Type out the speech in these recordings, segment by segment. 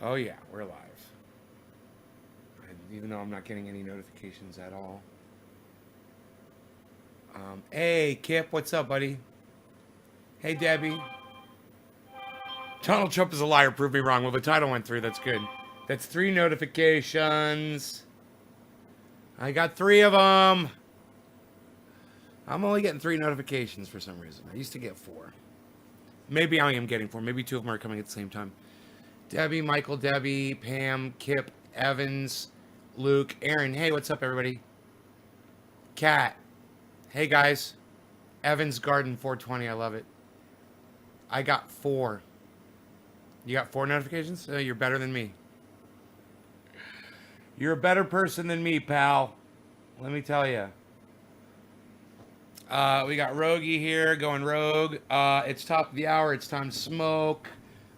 Oh yeah, we're live. Even though I'm not getting any notifications at all. Hey, Kip, what's up, buddy? Hey, Debbie. Donald Trump is a liar. Prove me wrong. Well, the title went through. That's good. That's 3 notifications. I got 3 of them. I'm only getting 3 notifications for some reason. I used to get 4. Maybe I am getting 4. Maybe 2 of them are coming at the same time. Debbie, Michael, Debbie, Pam, Kip, Evans, Luke, Aaron. Hey, what's up, everybody? Kat. Hey, guys. Evans Garden 420. I love it. I got 4. You got 4 notifications? You're better than me. You're a better person than me, pal. Let me tell you. We got Rogie here going rogue. It's top of the hour. It's time to smoke.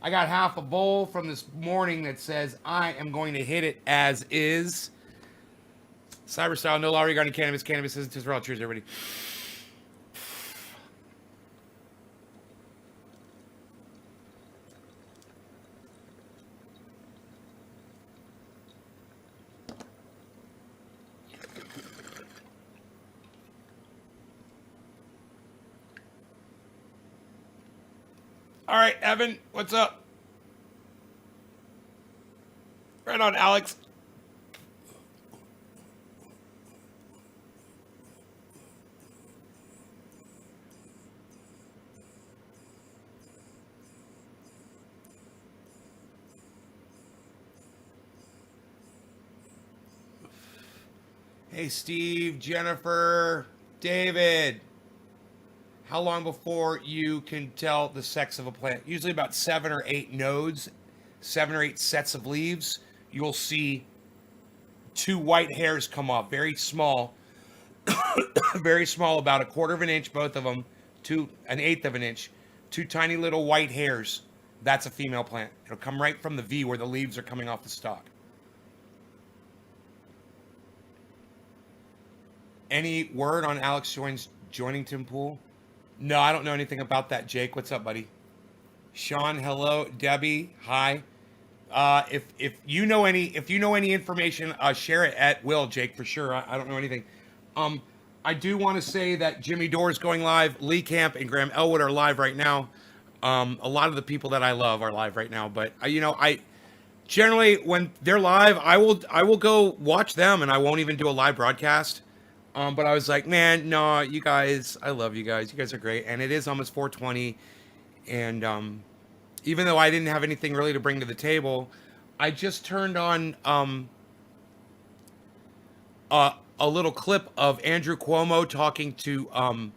I got half a bowl from this morning that says I am going to hit it as is. Cyber style, no law regarding cannabis. Cannabis isn't just for all. Cheers, everybody. All right, Evan, what's up? Right on, Alex. Hey, Steve, Jennifer, David. How long before you can tell the sex of a plant? Usually about 7 or 8 nodes, 7 or 8 sets of leaves. You'll see 2 white hairs come off, very small, very small, about a quarter of an inch, both of them, to an eighth of an inch, 2 tiny little white hairs. That's a female plant. It'll come right from the V where the leaves are coming off the stalk. Any word on Alex joining Tim Pool? No, I don't know anything about that. Jake, what's up, buddy? Sean, hello. Debbie, hi. If you know any information, share it at will, Jake, for sure. I don't know anything. Um, I do want to say that Jimmy Dore is going live. Lee Camp and Graham Elwood are live right now. A lot of the people that I love are live right now. But I generally when they're live, I will go watch them, and I won't even do a live broadcast. But I was like, man, no, you guys, I love you guys. You guys are great, and it is almost 420, and even though I didn't have anything really to bring to the table, I just turned on a little clip of Andrew Cuomo talking to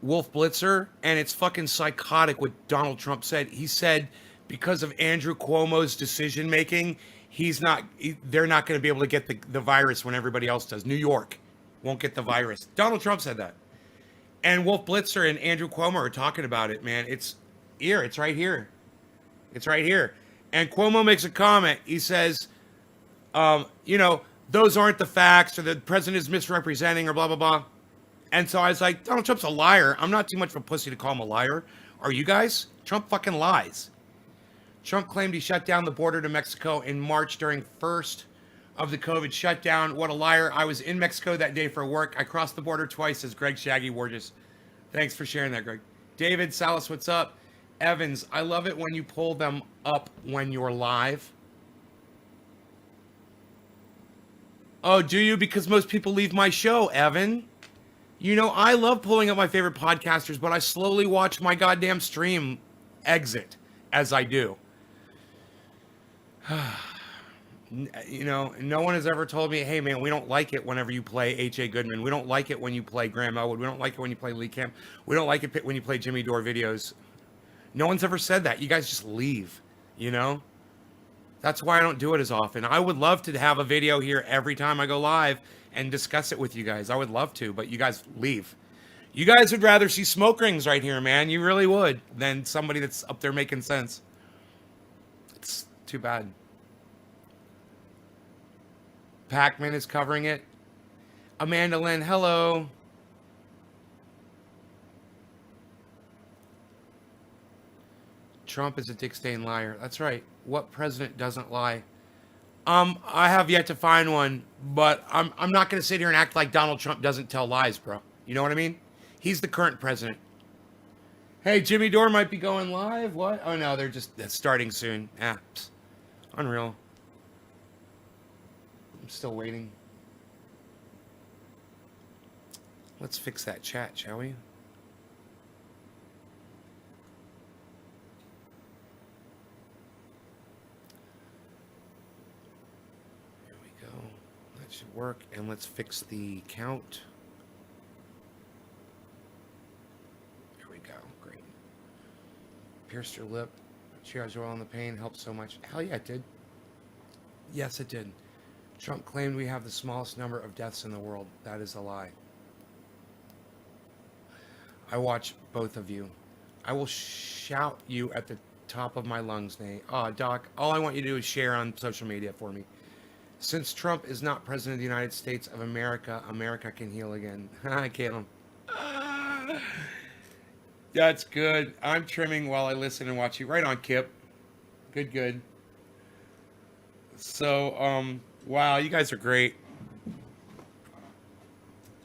Wolf Blitzer, and it's fucking psychotic what Donald Trump said. He said because of Andrew Cuomo's decision making, they're not going to be able to get the virus when everybody else does. New York won't get the virus. Donald Trump said that. And Wolf Blitzer and Andrew Cuomo are talking about it, man. It's here. It's right here. It's right here. And Cuomo makes a comment. He says, those aren't the facts, or the president is misrepresenting, or blah, blah, blah. And so I was like, Donald Trump's a liar. I'm not too much of a pussy to call him a liar. Are you guys? Trump fucking lies. Trump claimed he shut down the border to Mexico in March during first of the COVID shutdown. What a liar. I was in Mexico that day for work. I crossed the border twice, says Greg Shaggy Warges. Thanks for sharing that, Greg. David Salas, what's up? Evans, I love it when you pull them up when you're live. Oh, do you? Because most people leave my show, Evan. I love pulling up my favorite podcasters, but I slowly watch my goddamn stream exit as I do. No one has ever told me, hey, man, we don't like it whenever you play H.A. Goodman. We don't like it when you play Graham Elwood. We don't like it when you play Lee Camp. We don't like it when you play Jimmy Dore videos. No one's ever said that. You guys just leave, That's why I don't do it as often. I would love to have a video here every time I go live and discuss it with you guys. I would love to, but you guys leave. You guys would rather see smoke rings right here, man. You really would, than somebody that's up there making sense. It's too bad. Pac-Man is covering it. Amanda Lynn, hello. Trump is a dick stain liar. That's right. What president doesn't lie? I have yet to find one, but I'm not going to sit here and act like Donald Trump doesn't tell lies, bro. You know what I mean? He's the current president. Hey, Jimmy Dore might be going live. What? Oh no, they're starting soon. Ah, unreal. I'm still waiting. Let's fix that chat, shall we? There we go. That should work. And let's fix the count. There we go. Great. Pierced your lip. Cheers oil on the pain. Helped so much. Hell yeah, it did. Yes, it did. Trump claimed we have the smallest number of deaths in the world. That is a lie. I watch both of you. I will shout you at the top of my lungs, Nate. Oh, Doc, all I want you to do is share on social media for me. Since Trump is not president of the United States of America, America can heal again. I can't. That's good. I'm trimming while I listen and watch you. Right on, Kip. Good, good. So, wow, you guys are great.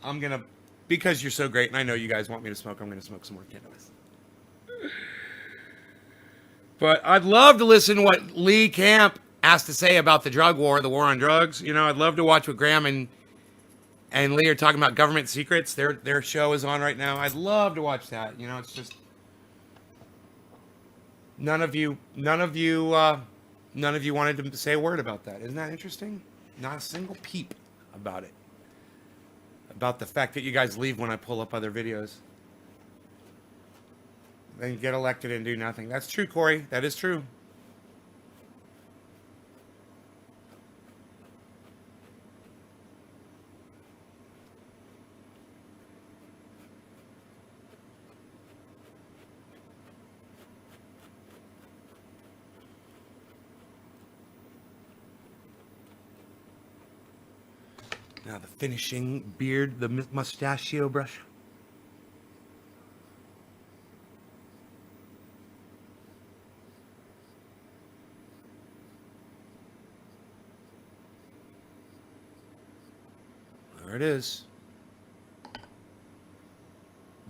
I'm going to... Because you're so great, and I know you guys want me to smoke, I'm going to smoke some more cannabis. But I'd love to listen to what Lee Camp has to say about the drug war, the war on drugs. You know, I'd love to watch what Graham and Lee are talking about government secrets. Their show is on right now. I'd love to watch that. You know, it's just none of you wanted to say a word about that. Isn't that interesting? Not a single peep about it. About the fact that you guys leave when I pull up other videos. Then get elected and do nothing. That's true, Corey. That is true. Now the finishing beard, the mustachio brush. There it is.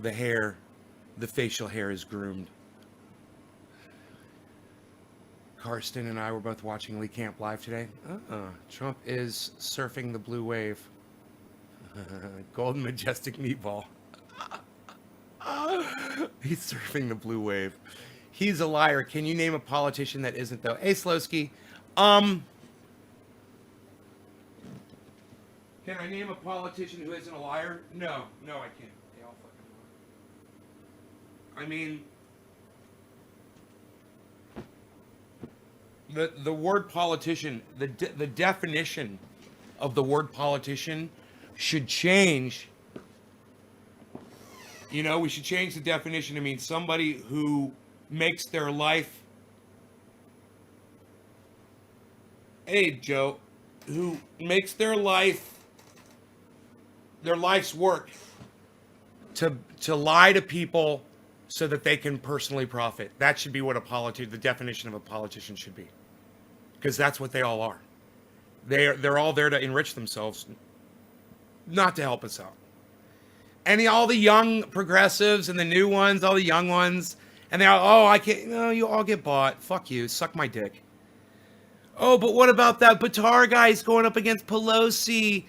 The hair, the facial hair is groomed. Karsten and I were both watching Lee Camp live today. Trump is surfing the blue wave. Golden Majestic Meatball. He's surfing the blue wave. He's a liar. Can you name a politician that isn't, though? Hey, Slowski. Can I name a politician who isn't a liar? No, I can't. They all fucking lie. I mean... The word politician, the definition of the word politician should change. You know, we should change the definition to mean somebody who makes their life. Hey, Joe, who makes their life's work to lie to people so that they can personally profit. That should be what the definition of a politician should be. Because that's what they all are. They're all there to enrich themselves, not to help us out. And all the young progressives and the new ones, all the young ones, and they're all, I can't, no, you all get bought. Fuck you, suck my dick. Oh, but what about that Batar guy? He's going up against Pelosi.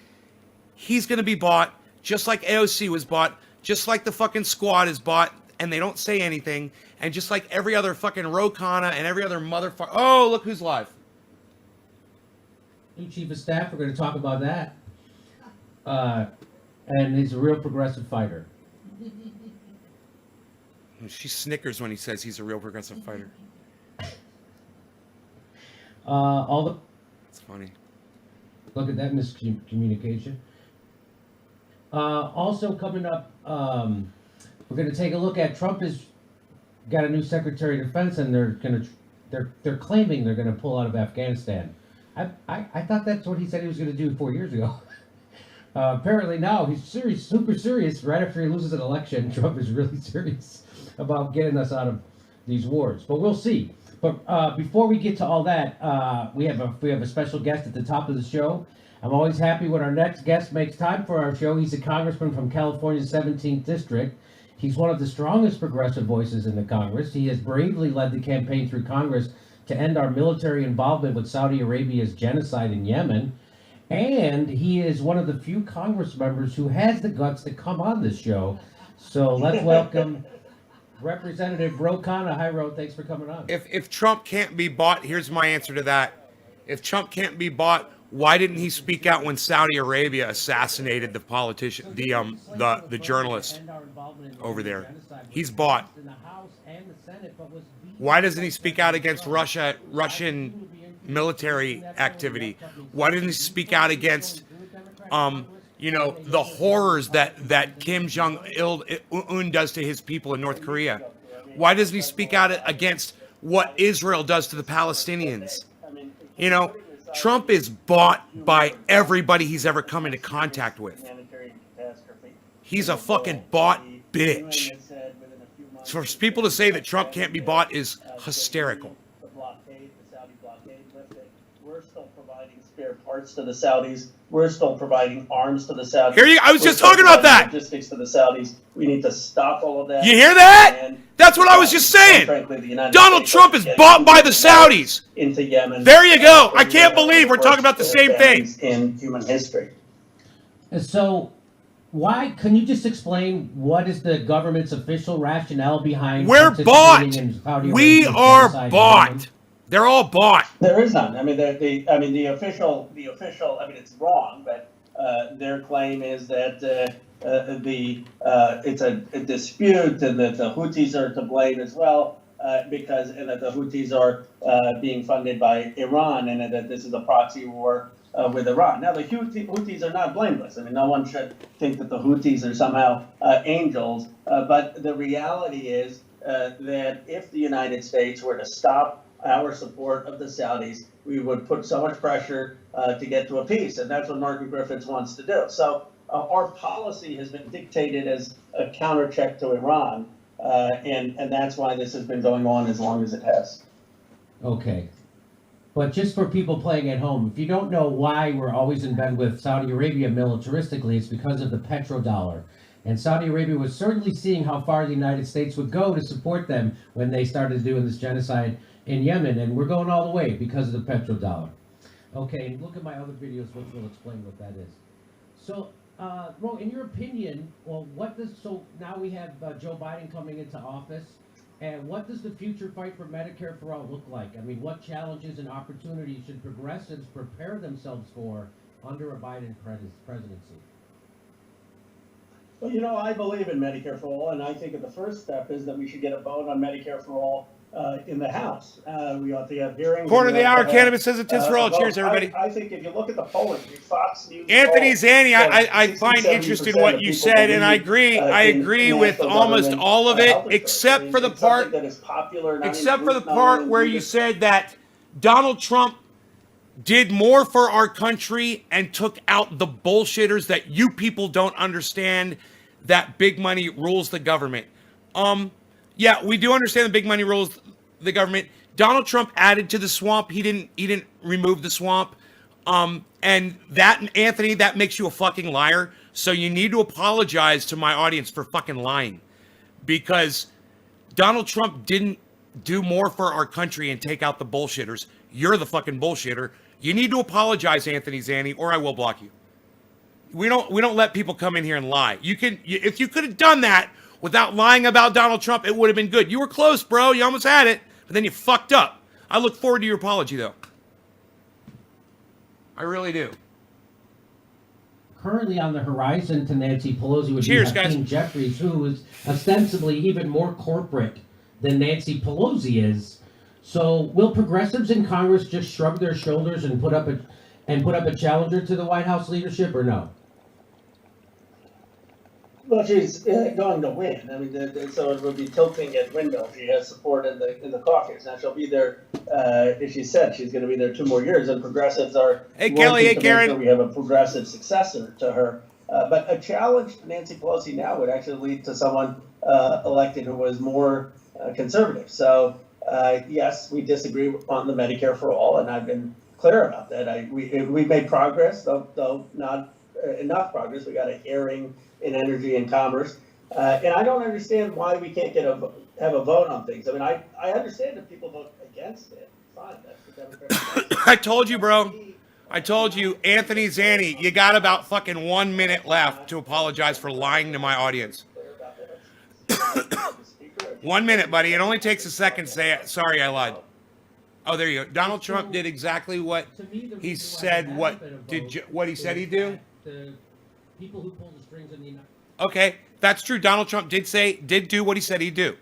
He's going to be bought, just like AOC was bought, just like the fucking squad is bought, and they don't say anything, and just like every other fucking Rokana and every other motherfucker. Oh, look who's live. New Chief of Staff, we're going to talk about that. And he's a real progressive fighter. She snickers when he says he's a real progressive fighter. It's funny. Look at that miscommunication. Also coming up, we're going to take a look at Trump has got a new Secretary of Defense, and they're claiming they're going to pull out of Afghanistan. I thought that's what he said he was going to do 4 years ago. Apparently now he's super serious. Right after he loses an election, Trump is really serious about getting us out of these wars. But we'll see. But before we get to all that, we have a special guest at the top of the show. I'm always happy when our next guest makes time for our show. He's a congressman from California's 17th district. He's one of the strongest progressive voices in the Congress. He has bravely led the campaign through Congress to end our military involvement with Saudi Arabia's genocide in Yemen. And he is one of the few Congress members who has the guts to come on this show. So let's welcome Representative Ro Khanna. Hi, Ro. Thanks for coming on. If Trump can't be bought, here's my answer to that. If Trump can't be bought, why didn't he speak out when Saudi Arabia assassinated the politician, the journalist over there? He's bought. Why doesn't he speak out against Russian military activity? Why didn't he speak out against, the horrors that Kim Jong-un does to his people in North Korea? Why doesn't he speak out against what Israel does to the Palestinians? Trump is bought by everybody he's ever come into contact with. He's a fucking bought bitch. So for people to say that Trump can't be bought is hysterical. The Saudi blockade lifted. We're still providing spare parts to the Saudis. We're still providing arms to the Saudis. I was just talking about that. Logistics to the Saudis. We need to stop all of that. You hear that? That's what I was just saying. Frankly, Donald Trump is bought by the Saudis. Into Yemen. There you go. I can't believe we're talking about the same thing. In human history. So, can you just explain what is the government's official rationale behind? We're bought. We are bought. They're all bought. There is none. The official. It's wrong, but their claim is that it's a dispute and that the Houthis are to blame as well, and that the Houthis are being funded by Iran, and that this is a proxy war with Iran. Now, the Houthis are not blameless. No one should think that the Houthis are somehow angels, but the reality is that if the United States were to stop our support of the Saudis, we would put so much pressure to get to a peace, and that's what Martin Griffiths wants to do. So our policy has been dictated as a counter-check to Iran, and that's why this has been going on as long as it has. Okay. But just for people playing at home, if you don't know why we're always in bed with Saudi Arabia militaristically, it's because of the petrodollar. And Saudi Arabia was certainly seeing how far the United States would go to support them when they started doing this genocide in Yemen. And we're going all the way because of the petrodollar. Okay, and look at my other videos, which will explain what that is. So, Ro, in your opinion, so now we have Joe Biden coming into office. And what does the future fight for Medicare for All look like? What challenges and opportunities should progressives prepare themselves for under a Biden presidency? Well, I believe in Medicare for All, and I think that the first step is that we should get a vote on Medicare for All in the House. We ought to have hearings. Corner of the hour, cannabis says it tis for all. Cheers, everybody. I think if you look at the polling, Fox News. Anthony Zani, I find interesting what you said, and I agree. I agree with almost all of it, except for the part that is popular. Except for the part where you said that Donald Trump did more for our country and took out the bullshitters that you people don't understand, that big money rules the government. Yeah, we do understand the big money rules the government. Donald Trump added to the swamp. He didn't remove the swamp. And that, Anthony, that makes you a fucking liar. So you need to apologize to my audience for fucking lying, because Donald Trump didn't do more for our country and take out the bullshitters. You're the fucking bullshitter. You need to apologize, Anthony Zani, or I will block you. We don't let people come in here and lie. If you could have done that without lying about Donald Trump, it would have been good. You were close, bro. You almost had it, but then you fucked up. I look forward to your apology, though. I really do. Currently on the horizon to Nancy Pelosi would Cheers, be Hakeem guys. Jeffries, who is ostensibly even more corporate than Nancy Pelosi is. So will progressives in Congress just shrug their shoulders and put up a challenger to the White House leadership, or no? Well, she's going to win. So it would be tilting at window. She has support in the caucus. Now she'll be there. As she said, she's going to be there 2 more years, and progressives are. Hey, Kelly. Hey, Karen. Sure we have a progressive successor to her. But a challenge to Nancy Pelosi now would actually lead to someone elected who was more conservative. So yes, we disagree on the Medicare for all, and I've been clear about that. We made progress, though not enough progress. We got a hearing in Energy and Commerce, and I don't understand why we can't have a vote on things. I mean, I understand if people vote against it. Fine, that's the Democratic process. I told you, bro. I told you, Anthony Zanni, you got about fucking 1 minute left to apologize for lying to my audience. 1 minute, buddy. It only takes a second to say it. Sorry, I lied. Oh, there you go. Donald Trump did exactly what he said. What he said he'd do? The people who pull the strings in the United. Okay, that's true. Donald Trump did do what he said he'd do.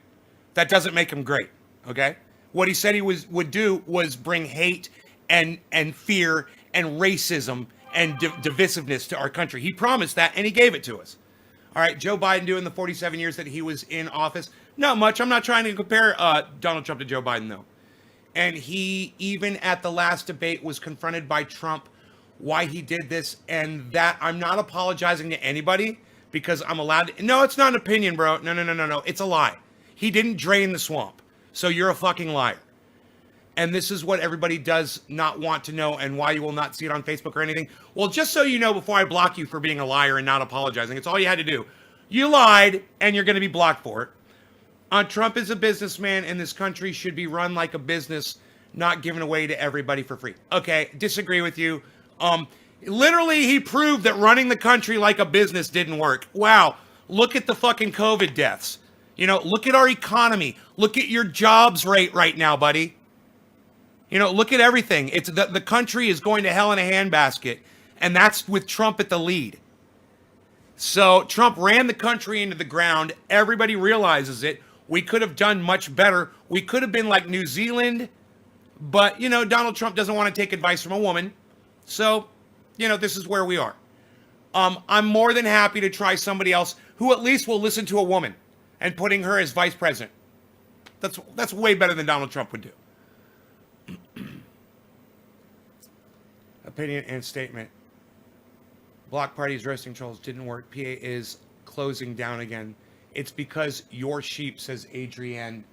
That doesn't make him great. Okay, what he said he would do was bring hate and fear and racism and divisiveness to our country. He promised that, and he gave it to us. All right, Joe Biden doing the 47 years that he was in office, not much. I'm not trying to compare Donald Trump to Joe Biden, though. And he, even at the last debate, was confronted by Trump why he did this, and that I'm not apologizing to anybody because I'm allowed to. No, it's not an opinion, bro. No. It's a lie. He didn't drain the swamp. So you're a fucking liar. And this is what everybody does not want to know and why you will not see it on Facebook or anything. Well, just so you know, before I block you for being a liar and not apologizing, it's all you had to do. You lied, and you're going to be blocked for it. Trump is a businessman, and this country should be run like a business, not given away to everybody for free. Okay, disagree with you. Literally, he proved that running the country like a business didn't work. Wow, look at the fucking COVID deaths. You know, look at our economy. Look at your jobs rate right now, buddy. You know, look at everything. It's the country is going to hell in a handbasket, and that's with Trump at the lead. So Trump ran the country into the ground. Everybody realizes it. We could have done much better. We could have been like New Zealand, but, you know, Donald Trump doesn't want to take advice from a woman. So, you know, this is where we are. I'm more than happy to try somebody else who at least will listen to a woman and putting her as vice president. That's way better than Donald Trump would do. Opinion and statement. Block parties roasting trolls didn't work. PA is closing down again. It's because your sheep, says Adrienne.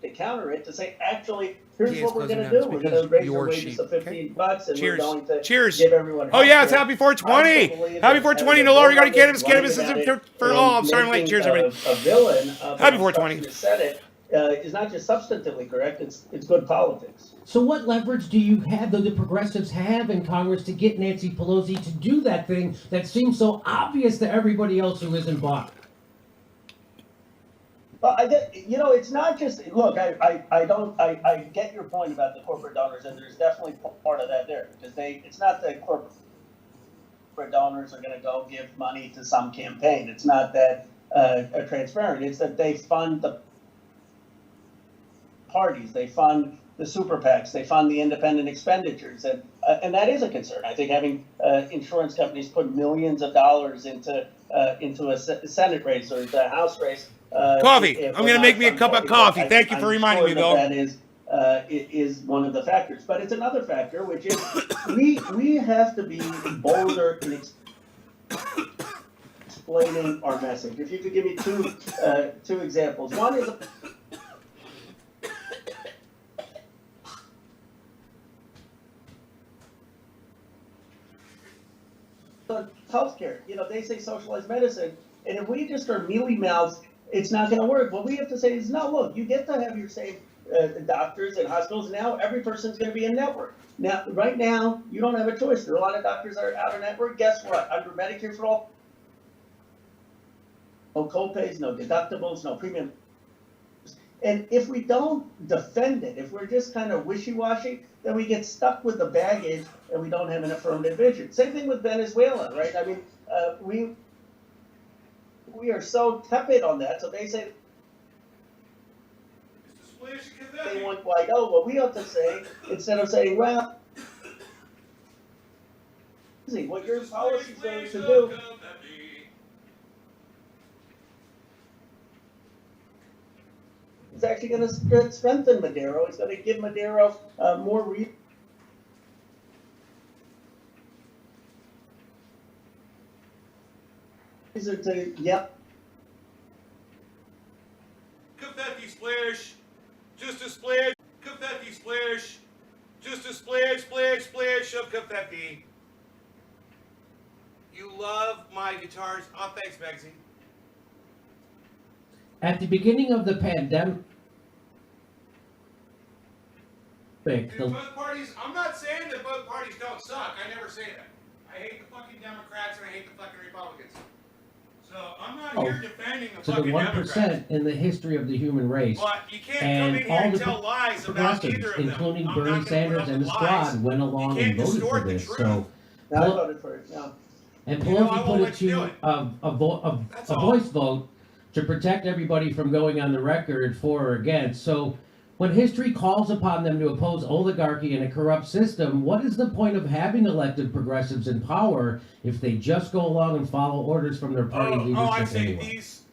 To counter it, to say, actually, here's PA what we're going to do. We're going to raise your wages to $15, and Cheers. we're going to Cheers. give everyone. Oh yeah, it's happy 420. Happy 420. No longer regarding cannabis. Cannabis isn't for all. I'm sorry, I'm late. Cheers, everybody. A villain of Happy 420. The Senate is not just substantively correct. It's good politics. So what leverage do you have, though, the progressives have in Congress to get Nancy Pelosi to do that thing that seems so obvious to everybody else who isn't bought? Well, it's not just, look, I get your point about the corporate donors, and there's definitely part of that there, because it's not that corporate donors are going to go give money to some campaign. It's not that transparent. It's that they fund the parties, they fund the super PACs, they fund the independent expenditures, and that is a concern. I think having insurance companies put millions of dollars into a Senate race or the House race. Coffee. I'm going to make me a cup of coffee. Thank you for reminding me, Bill. That is one of the factors, but it's another factor, which is we have to be bolder in explaining our message. If you could give me two examples. One is healthcare. You know, they say socialized medicine, and if we just are mealy mouthed, it's not going to work. What we have to say is, no, look, you get to have your same doctors and hospitals. Now every person's going to be in network. Now, right now, you don't have a choice. There are a lot of doctors that are out of network. Guess what? Under Medicare for all, no co-pays, no deductibles, no premium. And if we don't defend it, if we're just kind of wishy-washy, then we get stuck with the baggage and we don't have an affirmative vision. Same thing with Venezuela, right? I mean, we are so tepid on that. So they say they want Guaido. What we have to say, instead of saying, well, what your policy is going to do. It's actually going to strengthen Maduro. It's going to give Maduro more reason to Confetti splash. Just a splash. Confetti splash. Just a splash, splash, splash of confetti. You love my guitars. Oh, thanks, Megsy. At the beginning of the pandemic, Dude, both parties, I'm not saying that both parties don't suck. I never say that. I hate the fucking Democrats and I hate the fucking Republicans. So I'm not here defending the to fucking the 1% Democrats. in the history of the human race. But you can't And come in here all and the tell lies about either progressives, of them. including I'm Bernie not gonna Sanders put up and the with squad, lies. went along You and can't voted for distort the this. truth. So, I voted for it, yeah. and You know, I Pelosi won't put let it you do to it. a That's a all. voice vote to protect everybody from going on the record for or against. So, when history calls upon them to oppose oligarchy and a corrupt system, what is the point of having elected progressives in power if they just go along and follow orders from their party leadership I say anyway? these.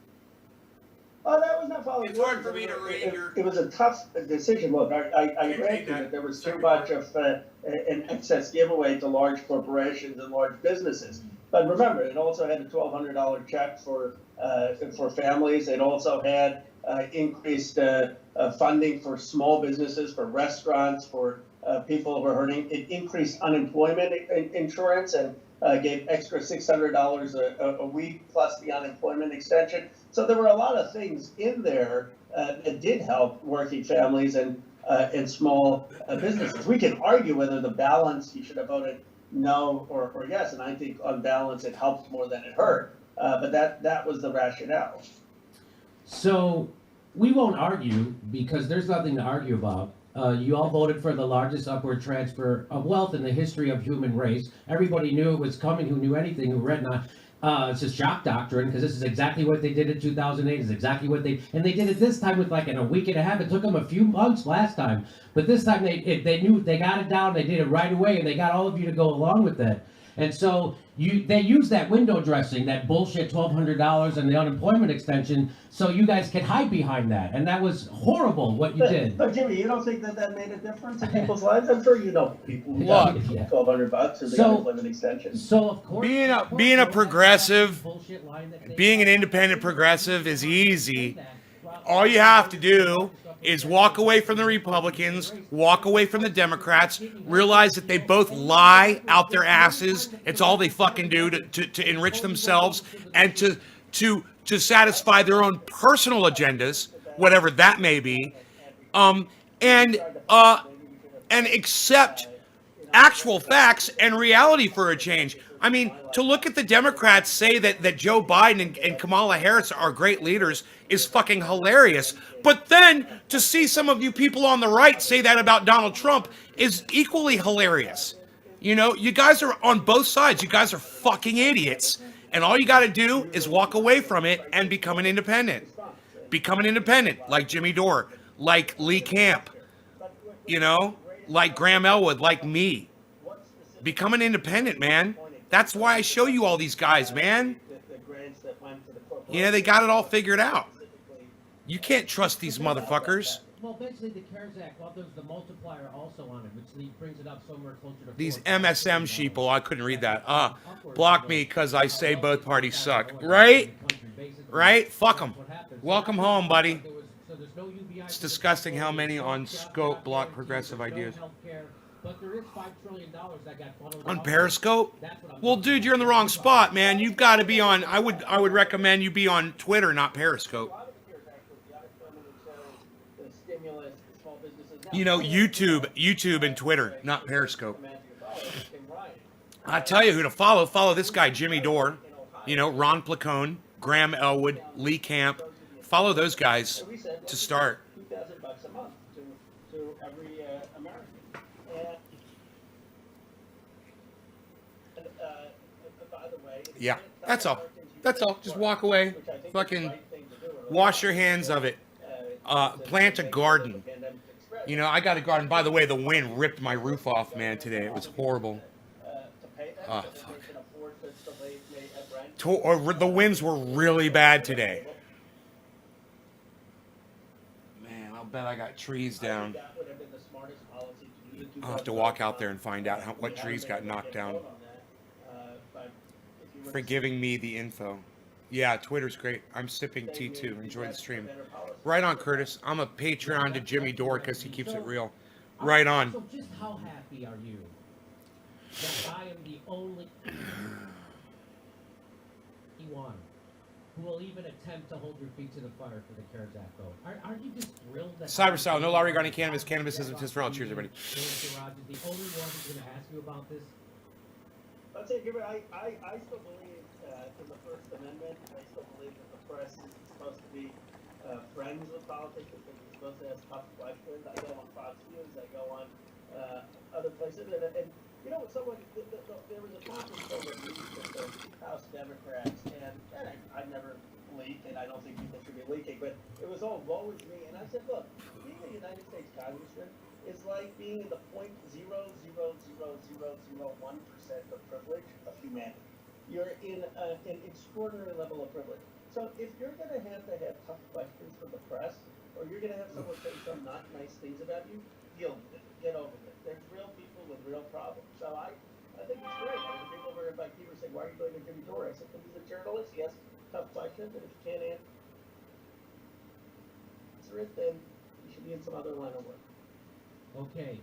Oh, that was not following. It's hard for me to read your. It was a tough decision. Look, I Can't grant read you that that there was too second much part. of an excess giveaway to large corporations and large businesses. But remember, it also had a $1,200 check for families. It also had increased funding for small businesses, for restaurants, for people who were hurting. It increased unemployment insurance and gave extra $600 a week plus the unemployment extension. So there were a lot of things in there that did help working families and small businesses. We can argue whether the balance, you should have voted no or yes, and I think on balance it helped more than it hurt. But that was the rationale. So we won't argue because there's nothing to argue about. You all voted for the largest upward transfer of wealth in the history of human race. Everybody knew it was coming who knew anything, who read not. It's just shock doctrine because this is exactly what they did in 2008. It's exactly what and they did it this time with like in a week and a half. It took them a few months last time, but this time they knew they got it down. They did it right away, and they got all of you to go along with it. And so they used that window dressing, that bullshit $1,200 and the unemployment extension, so you guys could hide behind that. And that was horrible what you did. But Jimmy, you don't think that made a difference in people's lives? I'm sure you know people who got $1,200 for the unemployment extension. So of course, Being a progressive, being an independent progressive is easy. All you have to do is walk away from the Republicans, walk away from the Democrats, realize that they both lie out their asses. It's all they fucking do to enrich themselves and to satisfy their own personal agendas, whatever that may be, and accept actual facts and reality for a change. I mean, to look at the Democrats say that Joe Biden and Kamala Harris are great leaders is fucking hilarious. But then to see some of you people on the right say that about Donald Trump is equally hilarious. You know, you guys are on both sides. You guys are fucking idiots. And all you got to do is walk away from it and become an independent. Become an independent, like Jimmy Dore, like Lee Camp, you know, like Graham Elwood, like me. Become an independent, man. That's why I show you all these guys, man. You know, they got it all figured out. You can't trust these motherfuckers. Well, basically the CARES Act, well, there's the multiplier also on it, which brings it up somewhere closer to These MSM sheeple, I couldn't read that. Block me because I say both parties suck. Right? Right? Fuck them. Welcome home, buddy. It's disgusting how many on Scope block progressive ideas. But there is $5 trillion that got funneled On out. Periscope? Well, dude, you're in the wrong spot, man. You've got to be on. I would recommend you be on Twitter, not Periscope. You know, YouTube and Twitter, not Periscope. I tell you who to follow. Follow this guy, Jimmy Dore. You know, Ron Placone, Graham Elwood, Lee Camp. Follow those guys to start. $2,000 a month to every American. And by the way, Yeah, that's all. That's all. Just walk away. Fucking wash your hands of it. Plant a garden. You know, I got a garden. By the way, the wind ripped my roof off, man, today. It was horrible. Oh, fuck. The winds were really bad today. Man, I'll bet I got trees down. I'll have to walk out there and find out what trees got knocked down. For giving me the info. Yeah, Twitter's great. I'm sipping They tea may too. be Enjoy the a stream. better policy. Right on, Curtis. I'm a Patreon to Jimmy Dore because he keeps it real. Right on. So just how happy are you that I am the only one who will even attempt to hold your feet to the fire for the CARES Act vote? Aren't you just thrilled that Cyberstyle, no law regarding cannabis. Cannabis isn't just for all. Cheers, everybody. the only one who's going to ask you about this? I'd say, I still believe in the First Amendment. I still believe that the press is supposed to be friends with politicians, and you're supposed to ask tough questions. I go on Fox News, I go on other places, and you know, there was a conference call that leaked with the House Democrats, and I never leak, and I don't think people should be leaking, but it was all woe is me, and I said, look, being a United States congressman is like being in the 0.0000001% of privilege of humanity. You're in an extraordinary level of privilege. So if you're going to have tough questions from the press, or you're going to have someone say some not nice things about you, deal with it. Get over it. There's real people with real problems. So I think it's great. I mean, people were like, you were saying, why are you going to Jimmy Dore? I said, because he's a journalist. He asks tough questions, and if you can't answer it, then you should be in some other line of work. Okay.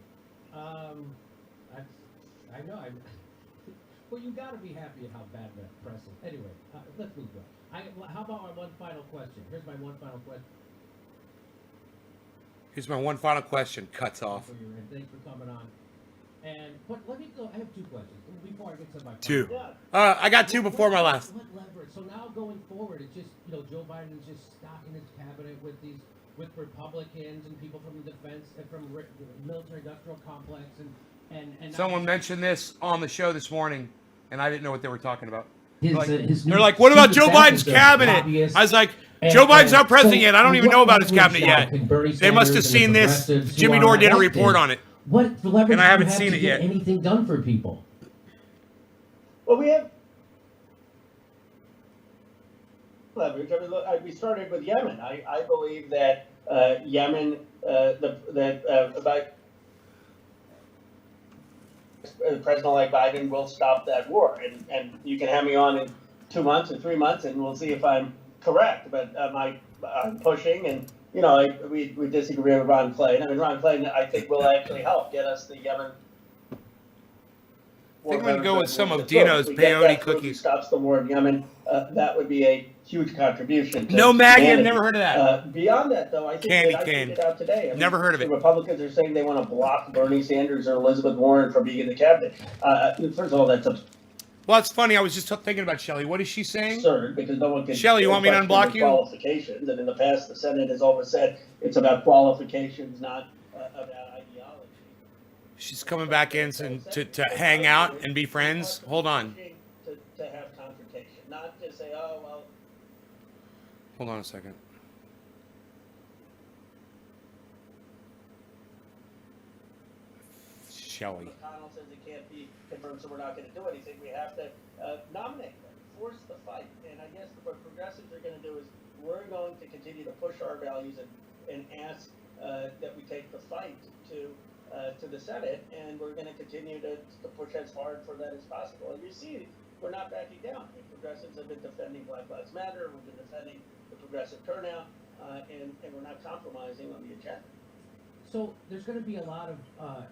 I know. Well, you got to be happy at how bad the press is. Anyway, let's move on. How about our one final question? Here's my one final question. Here's my one final question. Cuts off. And thanks for coming on. But let me go. I have two questions before I get to my Two. final. I got two before my last. What leverage? So now going forward, it's just Joe Biden's just stocking his cabinet with Republicans and people from the defense and from the military-industrial complex and Someone mentioned this on the show this morning, and I didn't know what they were talking about. They're like, what about Joe Biden's cabinet? I was like, Joe Biden's not president yet. I don't even know about his cabinet yet. They must have seen this. Jimmy Dore did a report on it. What leverage and I haven't do you have seen to it get yet. anything done for people? Well, we have leverage. I mean, look, we started with Yemen. I believe that Yemen, about President-elect Biden will stop that war, and you can have me on in 2 months or 3 months, and we'll see if I'm correct. But I'm pushing, and we disagree with Ron Clay. I mean, Ron Clay, I think, will actually help get us the Yemen. I think I'm going to go with some of Dino's peyote cookies. Stops the war in Yemen. That would be a huge contribution. No Maggie, I've never heard of that. Beyond that, though, I think Candy I cane. tweeted out today. Never heard of it. The Republicans are saying they want to block Bernie Sanders or Elizabeth Warren from being in the cabinet. First of all, that's Well, it's funny. I was just thinking about Shelley. What is she saying? absurd because no one can. Shelley, you want me to question unblock the you? Qualifications, and in the past, the Senate has always said it's about qualifications, not about ideology. She's coming back in to hang out and be friends. Hold on. To have confrontation, not just say, oh well. Hold on a second. Shelley. McConnell says it can't be confirmed, so we're not going to do anything. We have to nominate them, force the fight. And I guess what progressives are going to do is we're going to continue to push our values and ask that we take the fight to the Senate, and we're going to continue to push as hard for that as possible. And you see, we're not backing down. I mean, progressives have been defending Black Lives Matter. We've been defending the progressive turnout, and we're not compromising on the agenda. So there's going to be a lot of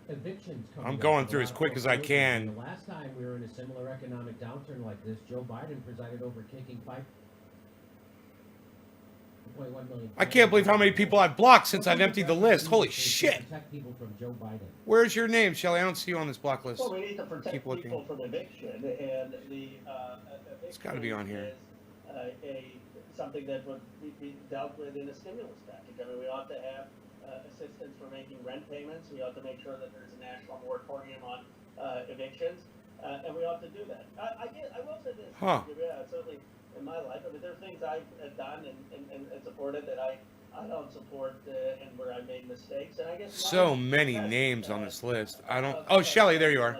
evictions coming. I'm going through as quick as I can. The last time we were in a similar economic downturn like this, Joe Biden presided over kicking 5.1 million. I can't believe how many people I've blocked since I've emptied the list. Holy shit. Protect people from Joe Biden. Where's your name, Shelley? I don't see you on this block list. Well, we need to protect Keep looking. people from eviction, and the It's got to be on here. Is something that would be dealt with in a stimulus package. I mean, we ought to have assistance for making rent payments. We ought to make sure that there's a national moratorium on evictions, and we ought to do that. I will say this. Huh. Yeah, certainly in my life. I mean, there are things I've done and supported that I don't support, and where I made mistakes. And I guess So many names on this list. I don't. Oh, Shelley, there you are.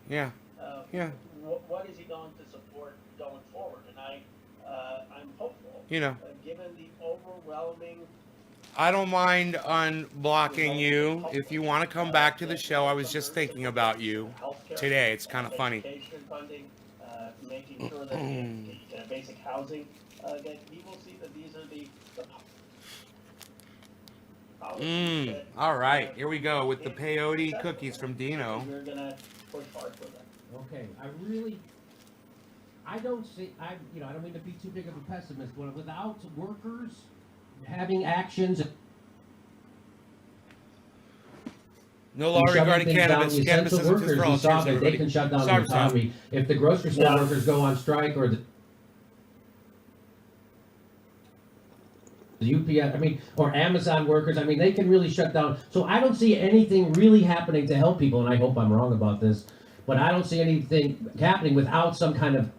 Yeah. Yeah. What is he going to support going forward? And I'm hopeful. You know. Given the overwhelming I don't mind unblocking you if you want to come back to the show. I was just thinking about you today. It's kind of funny. Education funding, making sure that basic housing, that he will see that these are the policies that, All right, here we go with the if peyote successful, cookies from Dino. We're gonna push hard for them. Okay, I don't see, I don't mean to be too big of a pessimist, but without workers having actions. No law Shutting regarding things down, cannabis. the Cannabis essential isn't just for workers, all. we saw Cheers, that they everybody. can shut down the Sorry, economy. If the grocery store Yeah. workers go on strike, or the UPS, or Amazon workers, they can really shut down. So I don't see anything really happening to help people, and I hope I'm wrong about this, but I don't see anything happening without some kind of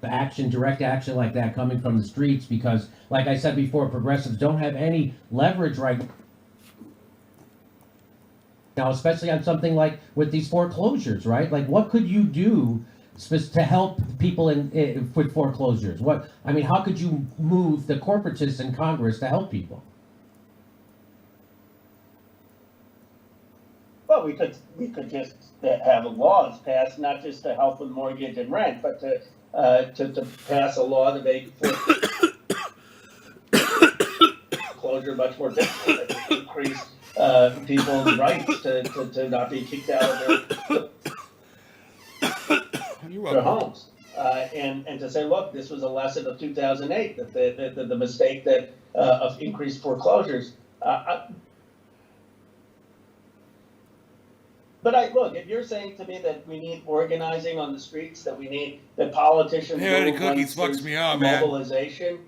action, direct action like that coming from the streets, because, like I said before, progressives don't have any leverage right now, especially on something like with these foreclosures, right? Like, what could you do to help people with foreclosures? How could you move the corporatists in Congress to help people? Well, we could just have laws passed, not just to help with mortgage and rent, but to pass a law to make foreclosure much more difficult, and to increase people's rights to not be kicked out of their homes, and to say, look, this was a lesson of 2008, that the mistake that of increased foreclosures. But look, if you're saying to me that we need organizing on the streets, that politicians Peyote cookies fucks me up, man. mobilization,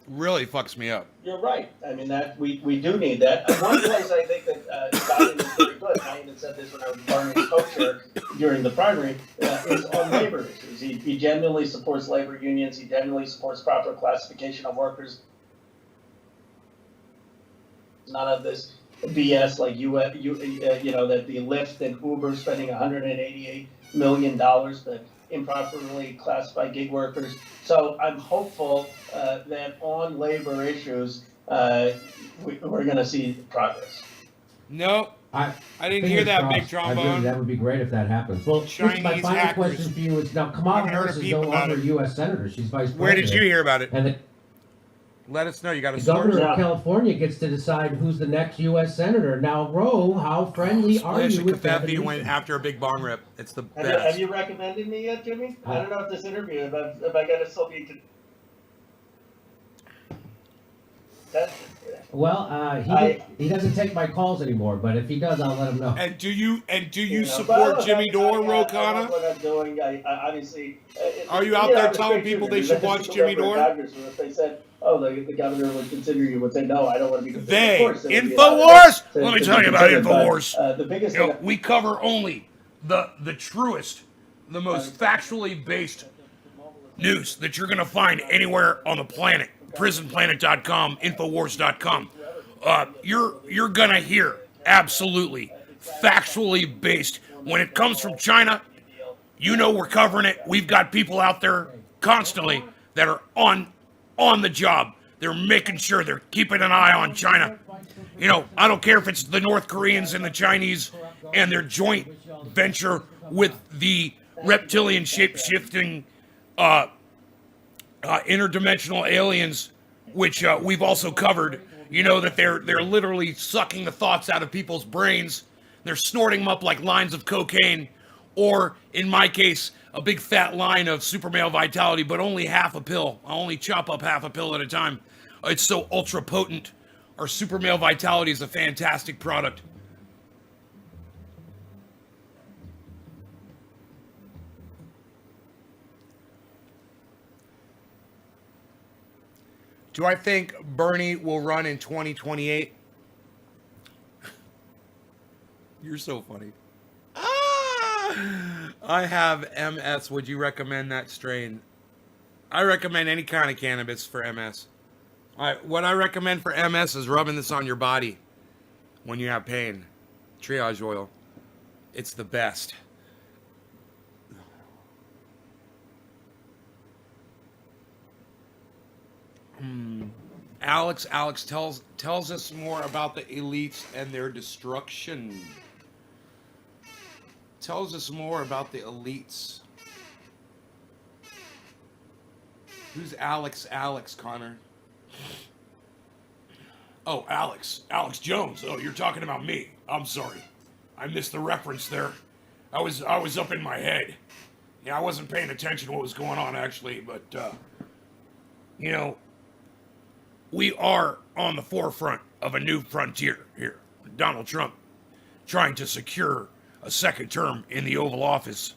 Really fucks me up. you're right. That we do need that. One place I think that Biden is very good, and I even said this when I was Barney's co-chair during the primary, is on labor issues. He genuinely supports labor unions. He genuinely supports proper classification of workers. None of this BS like that the Lyft and Uber spending $188 million to improperly classify gig workers. So I'm hopeful that on labor issues we're going to see progress. No, I didn't hear that, big trombone. That would be great if that happens. Well, my Chinese final hackers. question for you is, now Kamala Haven't heard Harris a is peep no about longer it. U.S. Senator. She's vice president. Where did you hear about it? And Let us know. You got a the source? governor Yeah. of California gets to decide who's the next U.S. Senator. Now, Ro, how friendly are Splish you and with Covfefe Gavin went Newsom? after a big bong rip. It's the Have best. you recommended me yet, Jimmy? I don't know if this interview, if I got to still be contested. Well, he doesn't take my calls anymore, but if he does, I'll let him know. And do you But support look, Jimmy Dore, I love Ro-Kana? what I'm doing. I obviously. Are you out there I'm a telling straight people shooter. they should There's watch people Jimmy over in Dore? Congress who, if they said, "Oh, the governor would consider you," would say, "No, I don't want to be considered." They, Of course, they would be Infowars? allowed to Let me be tell you about considered, but, Infowars. the biggest You know, thing. we cover only the truest, the most factually based news that you're going to find anywhere on the planet. Prisonplanetcom, Infowars.com. You're going to hear absolutely factually based. When it comes from China, you know we're covering it. We've got people out there constantly that are on the job. They're making sure they're keeping an eye on China. You know, I don't care if it's the North Koreans and the Chinese and their joint venture with the reptilian shape-shifting interdimensional aliens, which we've also covered. You know that they're literally sucking the thoughts out of people's brains. They're snorting them up like lines of cocaine, or in my case, a big fat line of super male vitality, but only half a pill. I only chop up half a pill at a time. It's so ultra potent. Our super male vitality is a fantastic product. Do I think Bernie will run in 2028? You're so funny. I have MS. Would you recommend that strain? I recommend any kind of cannabis for MS. What I recommend for MS is rubbing this on your body when you have pain. Triage oil. It's the best. Alex tells us more about the elites and their destruction. Tells us more about the elites. Who's Alex, Connor? Oh, Alex Jones. Oh, you're talking about me. I'm sorry. I missed the reference there. I was up in my head. Yeah, I wasn't paying attention to what was going on actually, but you know, we are on the forefront of a new frontier here. Donald Trump trying to secure a second term in the Oval Office.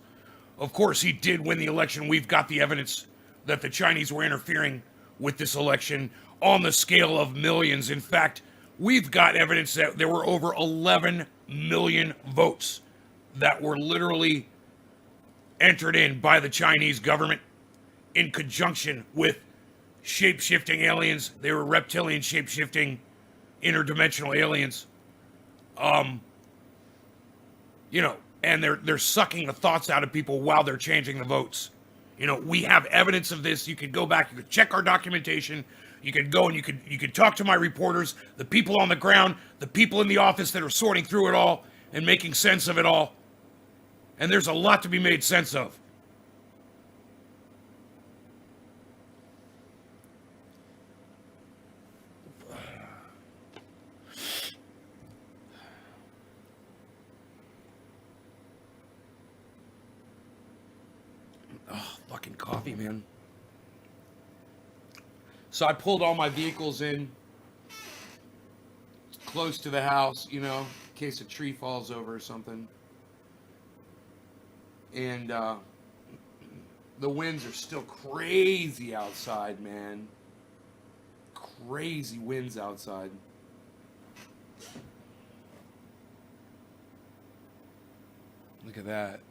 Of course, he did win the election. We've got the evidence that the Chinese were interfering with this election on the scale of millions. In fact, we've got evidence that there were over 11 million votes that were literally entered in by the Chinese government in conjunction with shape-shifting aliens. They were reptilian shape-shifting interdimensional aliens. You know, and they're sucking the thoughts out of people while they're changing the votes. You know, we have evidence of this. You could go back, you could check our documentation. You could go and you could talk to my reporters, the people on the ground, the people in the office that are sorting through it all and making sense of it all. And there's a lot to be made sense of. Oh, fucking coffee, man. So I pulled all my vehicles in close to the house, you know, in case a tree falls over or something. And the winds are still crazy outside, man. Crazy winds outside. Look at that.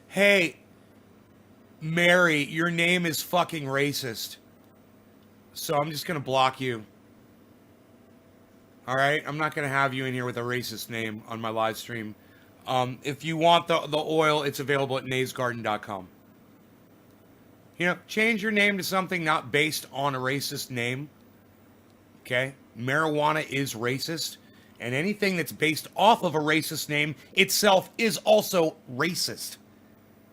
Hey, Mary, your name is fucking racist. So I'm just going to block you. All right? I'm not going to have you in here with a racist name on my live stream. If you want the oil, it's available at naysgarden.com. You know, change your name to something not based on a racist name. Okay? Marijuana is racist. And anything that's based off of a racist name itself is also racist.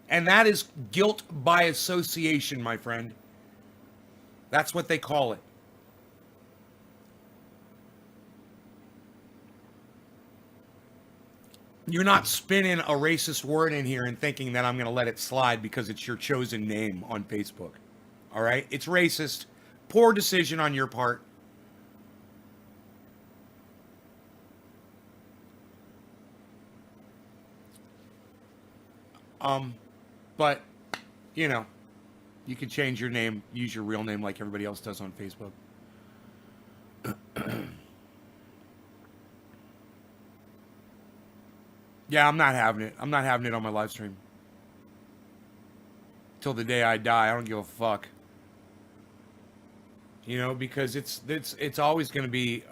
And that is guilt by association, my friend. That's what they call it. You're not spinning a racist word in here and thinking that I'm going to let it slide because it's your chosen name on Facebook. All right? It's racist. Poor decision on your part. But, you know, you can change your name, use your real name like everybody else does on Facebook. Yeah, I'm not having it. I'm not having it on my live stream. Till the day I die, I don't give a fuck. You know, because it's always going to be,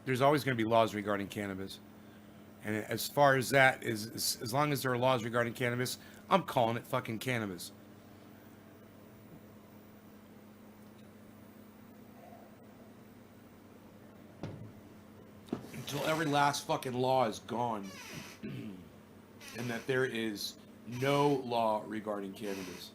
there's always going to be laws regarding cannabis. And as far as that is, as long as there are laws regarding cannabis, I'm calling it fucking cannabis. Until every last fucking law is gone. And that there is no law regarding cannabis.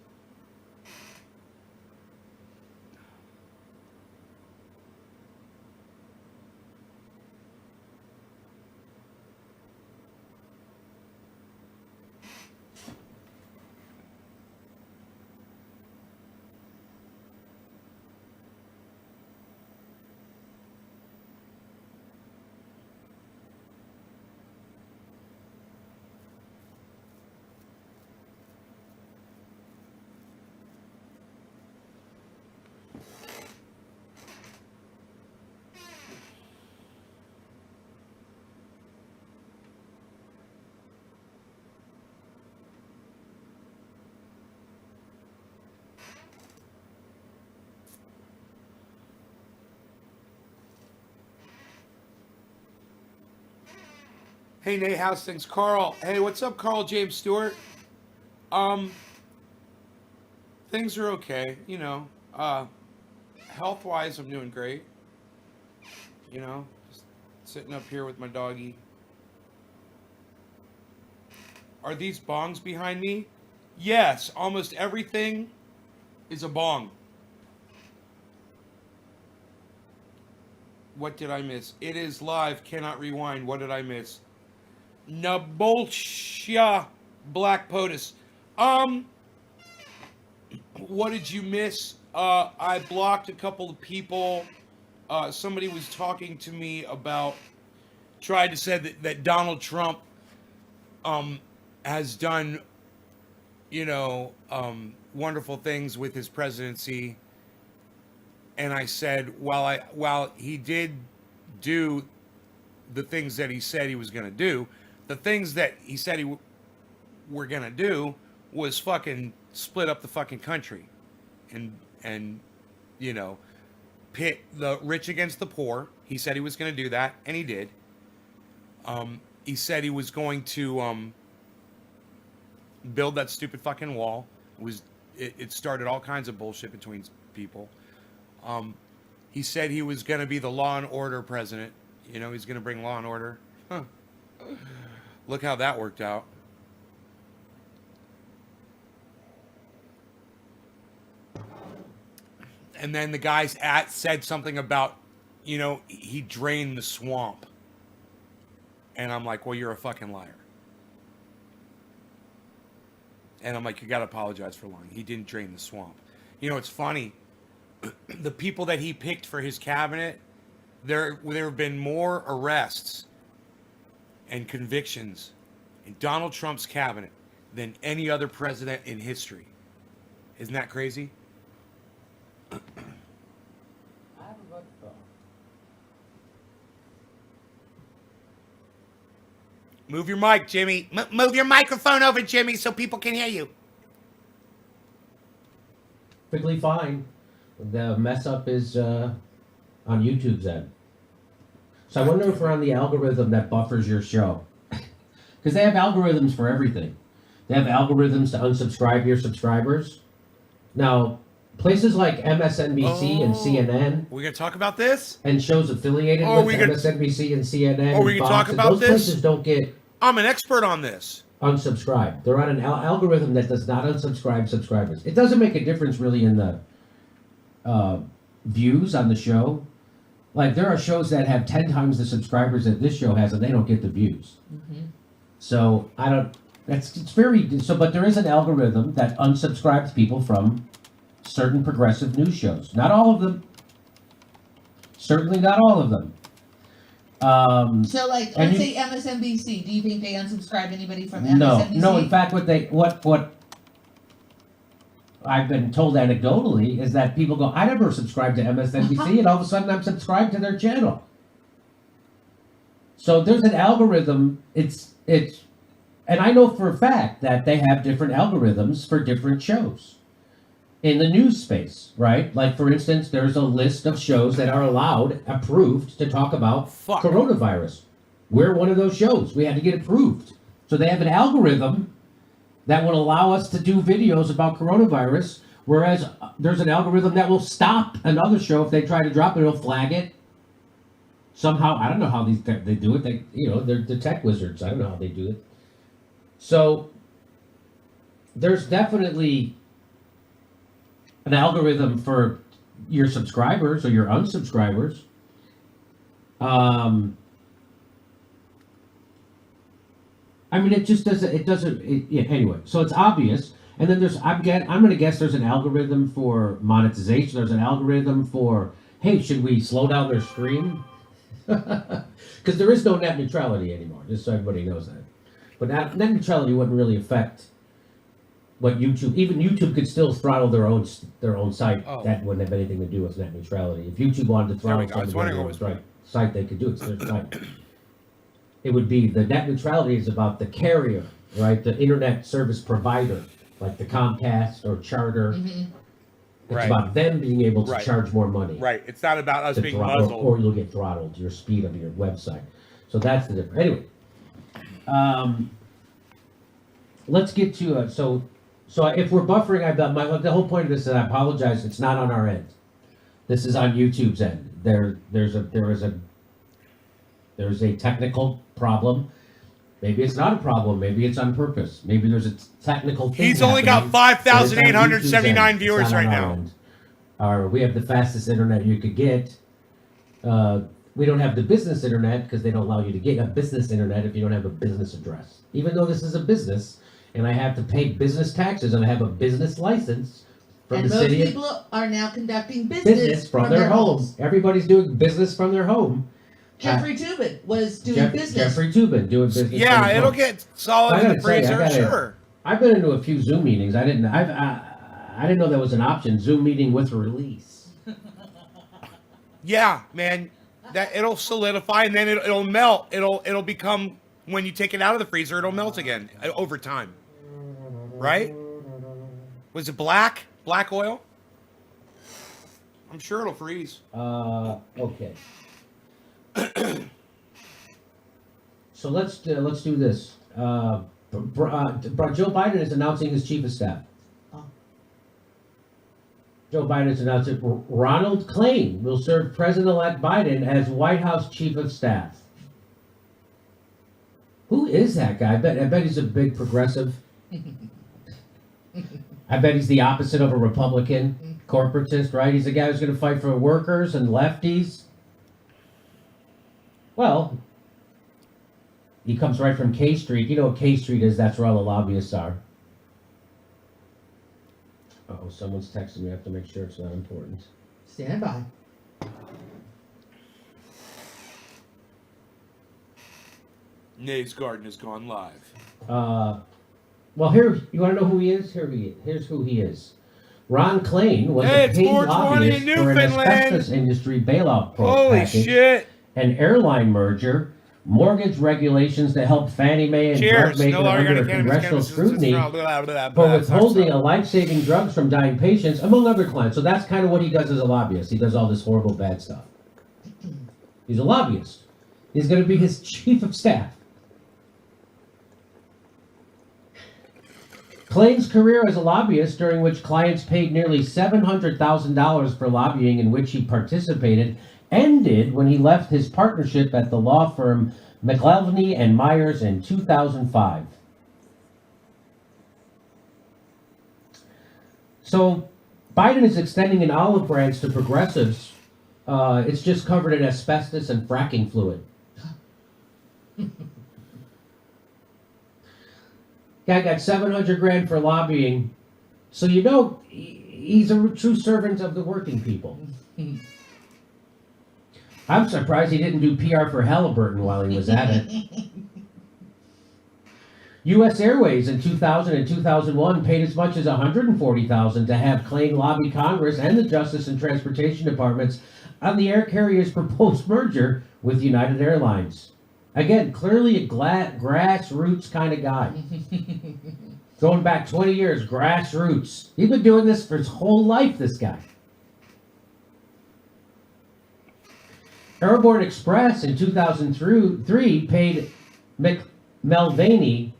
Hey, Nate, how's things? Carl. Hey, what's up, Carl James Stewart? Things are okay, you know. Health-wise, I'm doing great. You know, just sitting up here with my doggy. Are these bongs behind me? Yes, almost everything is a bong. What did I miss? It is live, cannot rewind. What did I miss? Nabolsha Black POTUS. What did you miss? I blocked a couple of people. Somebody was talking to me about, tried to say that Donald Trump has done, you know, wonderful things with his presidency. And I said, while he did do the things that he said he was going to do, the things that he said he were going to do was fucking split up the fucking country and you know, pit the rich against the poor. He said he was going to do that, and he did. He said he was going to build that stupid fucking wall. It started all kinds of bullshit between people. He said he was going to be the law and order president. You know, he's going to bring law and order. Huh. Look how that worked out. And then the guys said something about, you know, he drained the swamp. And I'm like, well, you're a fucking liar. And I'm like, you got to apologize for lying. He didn't drain the swamp. You know, it's funny. The people that he picked for his cabinet, there have been more arrests and convictions in Donald Trump's cabinet than any other president in history. Isn't that crazy? Move your mic, Jimmy. Move your microphone over, Jimmy, so people can hear you. Perfectly fine. The mess up is on YouTube's end. So I wonder if we're on the algorithm that buffers your show. Because they have algorithms for everything. They have algorithms to unsubscribe your subscribers. Now, places like MSNBC and CNN. We're going to talk about this? And shows affiliated with MSNBC and CNN. Are we going to talk about those this? Those places don't get... I'm an expert on this. Unsubscribe. They're on an algorithm that does not unsubscribe subscribers. It doesn't make a difference really in the views on the show. Like, there are shows that have 10 times the subscribers that this show has, and they don't get the views. Mm-hmm. So, it's very, so, but there is an algorithm that unsubscribes people from certain progressive news shows. Not all of them. Certainly not all of them. So, like, let's say MSNBC. Do you think they unsubscribe anybody from MSNBC? No. In fact, what I've been told anecdotally is that people go, I never subscribed to MSNBC, and all of a sudden I'm subscribed to their channel. So there's an algorithm. It's, and I know for a fact that they have different algorithms for different shows in the news space, right? Like, for instance, there's a list of shows that are approved to talk about coronavirus. We're one of those shows. We had to get approved. So they have an algorithm that will allow us to do videos about coronavirus, whereas there's an algorithm that will stop another show if they try to drop it. It'll flag it. Somehow, I don't know how they do it. They're the tech wizards. I don't know how they do it. So there's definitely an algorithm for your subscribers or your unsubscribers. I mean, it just doesn't, anyway, so it's obvious. And then I'm going to guess there's an algorithm for monetization. There's an algorithm for, hey, should we slow down their stream? Because there is no net neutrality anymore, just so everybody knows that. But net neutrality wouldn't really affect what even YouTube could still throttle their own site. Oh. That wouldn't have anything to do with net neutrality. If YouTube wanted to throttle their site, they could do it. It's their site. It would be, the net neutrality is about the carrier, right? The internet service provider, like the Comcast or Charter. Mm-hmm. It's about them being able to charge more money. Right. It's not about us being muzzled. Or you'll get throttled, your speed of your website. So that's the difference. Anyway, Let's get to it. So if we're buffering, the whole point of this is I apologize. It's not on our end. This is on YouTube's end. There's a technical problem. Maybe it's not a problem. Maybe it's on purpose. Maybe there's a technical thing. He's only got happening. 5,879 viewers right now. We have the fastest internet you could get. We don't have the business internet because they don't allow you to get a business internet if you don't have a business address. Even though this is a business and I have to pay business taxes and I have a business license from the city. And most people are now conducting business from their home. Everybody's doing business from their home. Jeffrey Toobin was doing business. Jeffrey Toobin doing business. Yeah, it'll get solid in the freezer, sure. I've been into a few Zoom meetings. I didn't know that was an option. Zoom meeting with release. Yeah, man, that it'll solidify and then it'll melt. It'll become, when you take it out of the freezer, it'll melt again over time. Right? Was it black oil? I'm sure it'll freeze. Okay. So let's do this. Joe Biden is announcing his chief of staff. Oh. Joe Biden has announced that Ronald Klain will serve President-elect Biden as White House chief of staff. Who is that guy? I bet he's a big progressive. I bet he's the opposite of a Republican corporatist, right? He's the guy who's going to fight for workers and lefties. Well, he comes right from K Street. You know what K Street is? That's where all the lobbyists are. Uh-oh, someone's texting me. I have to make sure it's not important. Stand by. Nate's Garden has gone live. Well, here, you want to know who he is? Here's who he is. Ron Klain was a paid lobbyist for an asbestos industry bailout package. Holy shit. An airline merger, mortgage regulations to help Fannie Mae and drug makers under congressional scrutiny for withholding life-saving drugs from dying patients, among other clients. So that's kind of what he does as a lobbyist. He does all this horrible, bad stuff. He's a lobbyist. He's going to be his chief of staff. Klain's career as a lobbyist, during which clients paid nearly $700,000 for lobbying in which he participated, ended when he left his partnership at the law firm McElveny and Myers in 2005. So Biden is extending an olive branch to progressives. It's just covered in asbestos and fracking fluid. Guy got $700,000 for lobbying, so you know he's a true servant of the working people. I'm surprised he didn't do PR for Halliburton while he was at it. U.S. Airways in 2000 and 2001 paid as much as $140,000 to have Klain lobby Congress and the Justice and Transportation Departments on the air carrier's proposed merger with United Airlines. Again, clearly a grassroots kind of guy. Going back 20 years, grassroots. He's been doing this for his whole life, this guy. Airborne Express in 2003 paid Mulvaney,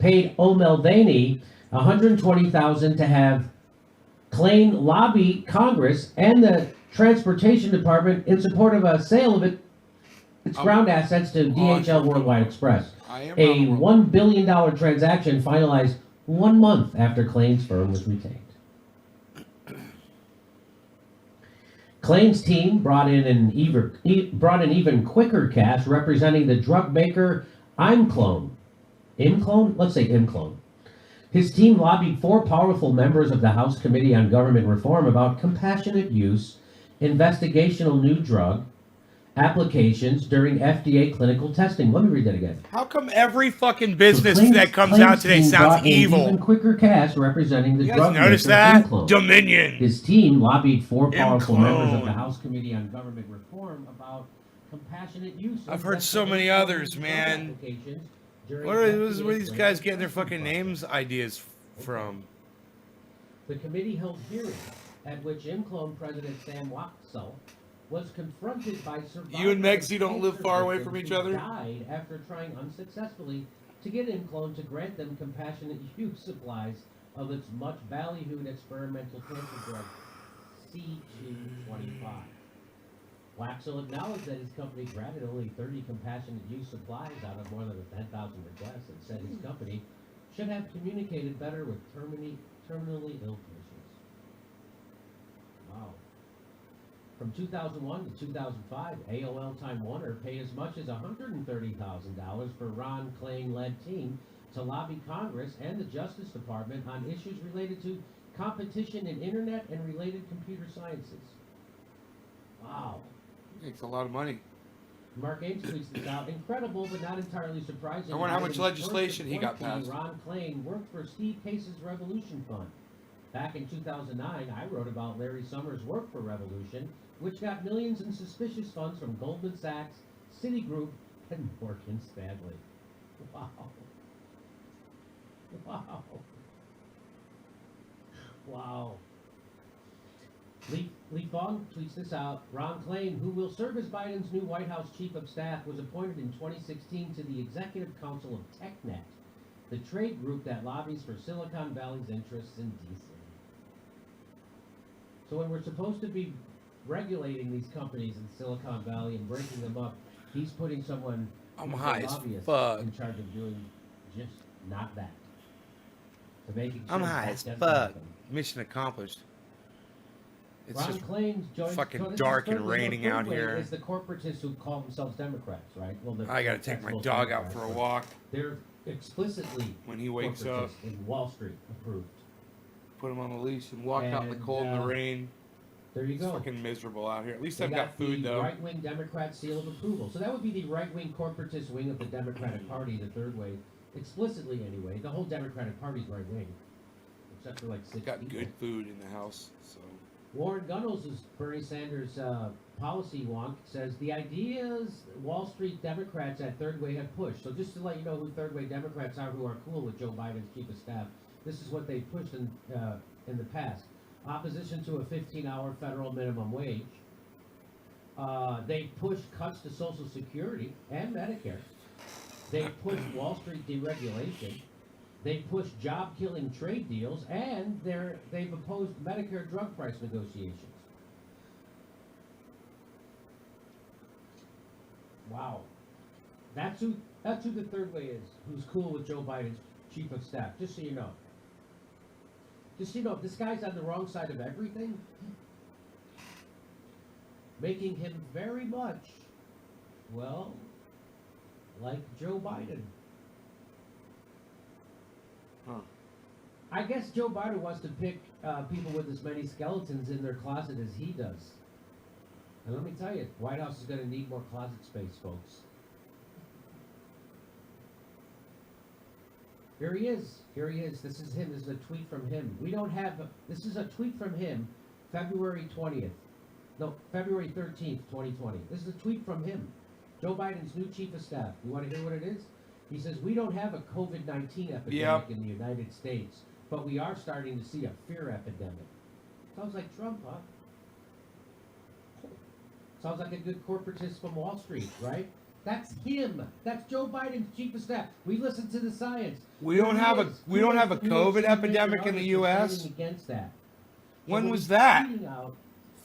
paid O'Mulvaney $120,000 to have Klain lobby Congress and the Transportation Department in support of a sale of its ground assets to DHL Worldwide Express. A $1 billion transaction finalized 1 month after Klain's firm was retained. Klain's team brought in even quicker cash, representing the drug maker Imclone. Imclone? Let's say Imclone. His team lobbied 4 powerful members of the House Committee on Government Reform about compassionate use, investigational new drug applications during FDA clinical testing. Let me read that again. How come every fucking business that comes out today sounds evil? Even quicker cash representing the drug maker. Notice that? Imclone. Dominion. His team lobbied 4 powerful members of the House Committee on Government Reform about compassionate use. I've heard so many others, man. Where are these guys getting their fucking names ideas from? The committee held hearings at which Imclone President Sam Waksal was confronted by survivors. You and Megsy don't of live cancer far away victims from each who other? Died after trying unsuccessfully to get Inclone to grant them compassionate use supplies of its much ballyhooed experimental cancer drug, C225. Waxel acknowledged that his company granted only 30 compassionate use supplies out of more than 10,000 requests, and said his company should have communicated better with terminally ill patients. Wow. From 2001 to 2005, AOL Time Warner paid as much as $130,000 for Ron Klain-led team to lobby Congress and the Justice Department on issues related to competition in internet and related computer sciences. Wow. It's a lot of money. Mark Ames tweets this out. Incredible, but not entirely surprising. I wonder how much Biden's legislation he got appointee, passed. Ron Klain worked for Steve Case's Revolution Fund. Back in 2009, I wrote about Larry Summers' work for Revolution, which got millions in suspicious funds from Goldman Sachs, Citigroup, and Morgan Stanley. Wow. Wow. Wow. Lee Fong tweets this out. Ron Klain, who will serve as Biden's new White House chief of staff, was appointed in 2016 to the Executive Council of TechNet, the trade group that lobbies for Silicon Valley's interests in D.C. So when we're supposed to be regulating these companies in Silicon Valley and breaking them up, he's putting someone I'm who's a high as lobbyist fuck. in charge of doing just not that. To making I'm sure high that as doesn't fuck. happen. Mission accomplished. It's Ron just Klain joins, fucking so this is dark and third- raining third out wave here. Is the corporatists who call themselves Democrats, right? Well, I gotta take my dog out for a walk They're explicitly when he wakes up. corporatists in Wall Street approved. Put him on the leash and walk out in the And, cold and the rain. There you It's go. fucking miserable out here. At least They I've got food the though. right-wing Democrat seal of approval. So that would be the right-wing corporatist wing of the Democratic Party, the third wave. Explicitly, anyway. The whole Democratic Party's right-wing, except for like 6 Got people. good food in the house, so. Warren Gunnels is Bernie Sanders' policy wonk, says the ideas Wall Street Democrats at third way have pushed. So just to let you know who third way Democrats are who are cool with Joe Biden's chief of staff, this is what they pushed in the past. Opposition to a 15-hour federal minimum wage. They pushed cuts to Social Security and Medicare. They pushed Wall Street deregulation. They pushed job-killing trade deals, and they've opposed Medicare drug price negotiations. Wow, that's who the third way is. Who's cool with Joe Biden's chief of staff? Just so you know. Just so you know, this guy's on the wrong side of everything, making him very much, well, like Joe Biden. Huh. I guess Joe Biden wants to pick people with as many skeletons in their closet as he does. And let me tell you, White House is going to need more closet space, folks. Here he is. Here he is. This is him. This is a tweet from him. This is a tweet from him, February 13th, 2020. This is a tweet from him. Joe Biden's new chief of staff. You want to hear what it is? He says, we don't have a COVID-19 epidemic in the United States, but we are starting to see a fear epidemic. Sounds like Trump, huh? Sounds like a good corporatist from Wall Street, right? That's him. That's Joe Biden's chief of staff. We listen to the science. We don't have a COVID epidemic in the U.S. Against that. When was that?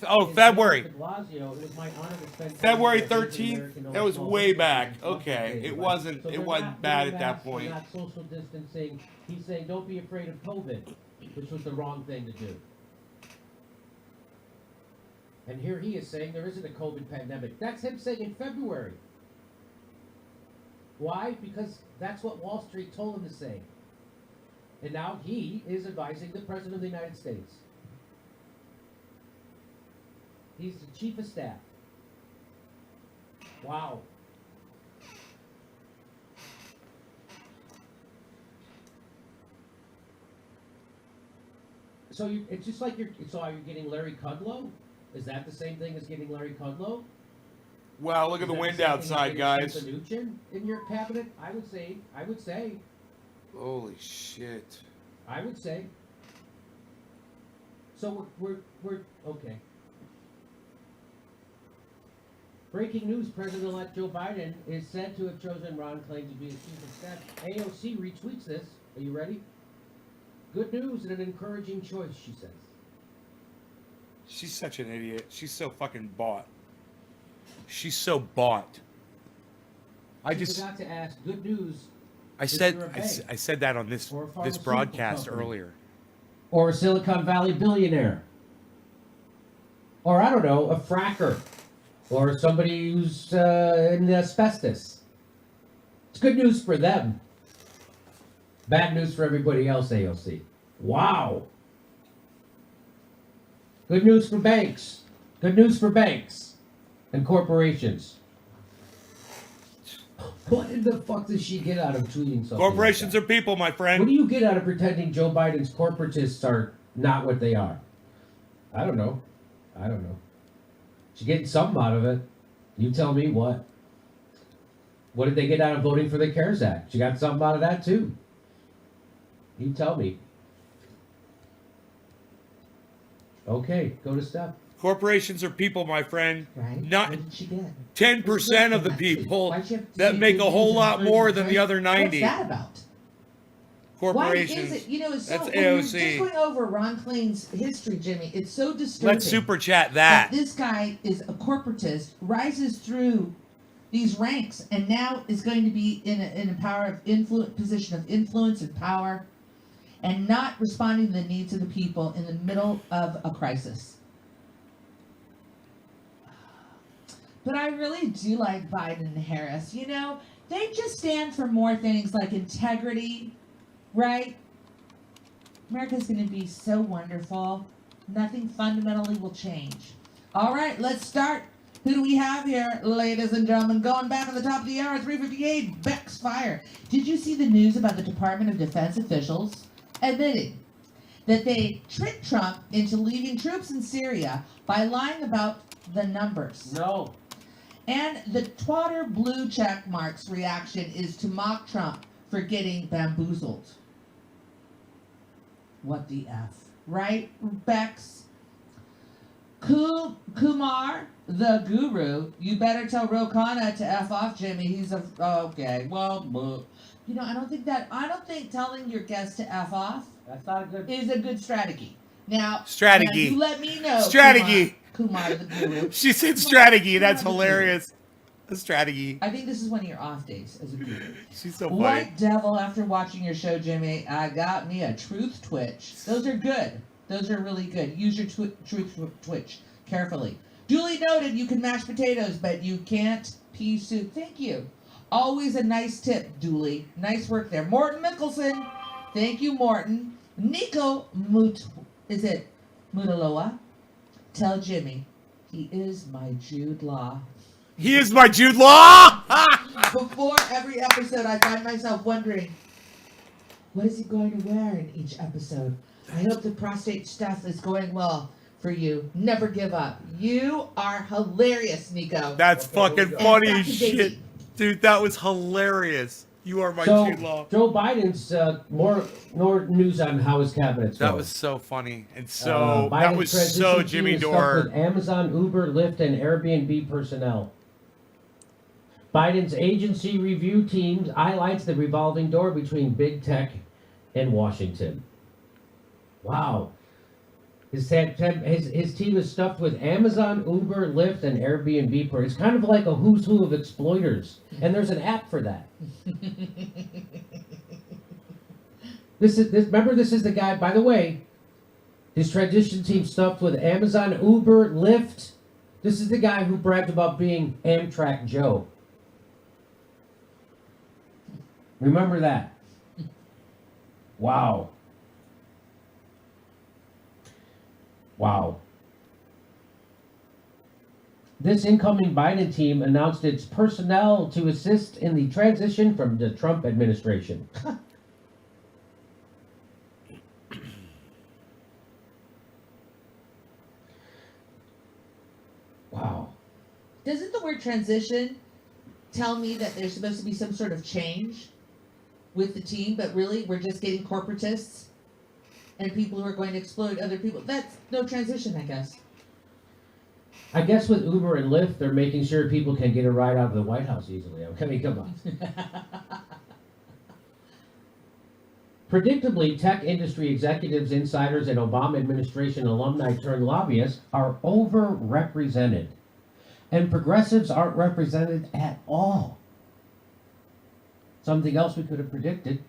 Oh, In February. De Blasio, it was my honor to spend time February with the 13th. American That was Old way Soldiers back. and Trump Okay, Day, it right? wasn't. So It they're wasn't not bad doing at that masks, they're point. not social distancing. He's saying, don't be afraid of COVID, which was the wrong thing to do. And here he is saying there isn't a COVID pandemic. That's him saying in February. Why? Because that's what Wall Street told him to say. And now he is advising the President of the United States. He's the chief of staff. Wow. So it's just like so are you getting Larry Kudlow? Is that the same thing as getting Larry Kudlow? Wow, look at the wind outside, guys. In your cabinet, I would say. Holy shit. I would say. So we're okay. breaking news, President-elect Joe Biden is said to have chosen Ron Klain to be his chief of staff. AOC retweets this. Are you ready? Good news and an encouraging choice, she says. She's such an idiot. She's so fucking bought. She's so bought. I forgot to ask, good news. I said that on this broadcast company. earlier. Or a Silicon Valley billionaire. Or, I don't know, a fracker. Or somebody who's in asbestos. It's good news for them. Bad news for everybody else, AOC. Wow. Good news for banks. Good news for banks and corporations. What in the fuck does she get out of tweeting something? Corporations like are people, my friend. What do you get out of pretending Joe Biden's corporatists are not what they are? I don't know. She's getting something out of it. You tell me what. What did they get out of voting for the CARES Act? She got something out of that too. You tell me. Okay, go to step. Corporations are people, my friend. Right? Not What did she get? 10% of the people Why'd you have to that say make good a news whole and lot more than encouraging the other choice? 90. What's that about? Corporations. Why is it, it's so, That's when you're AOC. just going over Ron Klain's history, Jimmy, it's so disturbing. Let's super chat that. This guy is a corporatist, rises through these ranks, and now is going to be in a position of influence and power, and not responding to the needs of the people in the middle of a crisis. But I really do like Biden and Harris. They just stand for more things like integrity, right? America's going to be so wonderful. Nothing fundamentally will change. All right, let's start. Who do we have here, ladies and gentlemen? Going back at the top of the hour, 3:58, Beck's fire. Did you see the news about the Department of Defense officials admitting that they tricked Trump into leaving troops in Syria by lying about the numbers? No. And the twatter blue check marks reaction is to mock Trump for getting bamboozled. What the F? Right, Bex? Kumar, the guru, you better tell Rokana to F off, Jimmy. He's okay. Well, I don't think telling your guest to F off That's not a good. is a good strategy. Now, Strategy. you let me know. Strategy. Kumar the guru. She said strategy. That's hilarious. A strategy. I think this is one of your off days as a guru. She's so funny. White devil, after watching your show, Jimmy, I got me a truth twitch. Those are good. Those are really good. Use your truth twitch carefully. Duly noted, you can mash potatoes, but you can't pea soup. Thank you. Always a nice tip, Dooley. Nice work there. Morton Mickelson. Thank you, Morton. Nico Mutaloa? Tell Jimmy, he is my Jude Law. He is my Jude Law! Before every episode, I find myself wondering, what is he going to wear in each episode? I hope the prostate stuff is going well for you. Never give up. You are hilarious, Nico. That's fucking funny And as Dr. shit. Daisy. Dude, that was hilarious. You are my So, Jude Law. Joe Biden's more news on how his cabinet's That going. was so funny. And so, that Biden's was transition so team Jimmy is stuffed Dore. with Amazon, Uber, Lyft, and Airbnb personnel. Biden's agency review team highlights the revolving door between big tech and Washington. Wow. His team is stuffed with Amazon, Uber, Lyft, and Airbnb. It's kind of like a who's who of exploiters. And there's an app for that. This is the guy, by the way, his transition team stuffed with Amazon, Uber, Lyft. This is the guy who bragged about being Amtrak Joe. Remember that. Wow. Wow. This incoming Biden team announced its personnel to assist in the transition from the Trump administration. Wow. Doesn't the word transition tell me that there's supposed to be some sort of change with the team, but really we're just getting corporatists and people who are going to exploit other people? That's no transition, I guess. I guess with Uber and Lyft, they're making sure people can get a ride out of the White House easily. Okay, come on. Predictably, tech industry executives, insiders, and Obama administration alumni turned lobbyists are overrepresented. And progressives aren't represented at all. Something else we could have predicted.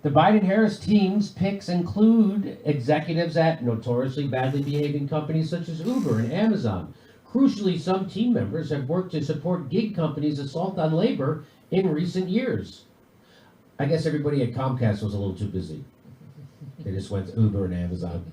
The Biden-Harris team's picks include executives at notoriously badly behaving companies such as Uber and Amazon. Crucially, some team members have worked to support gig companies' assault on labor in recent years. I guess everybody at Comcast was a little too busy. They just went to Uber and Amazon.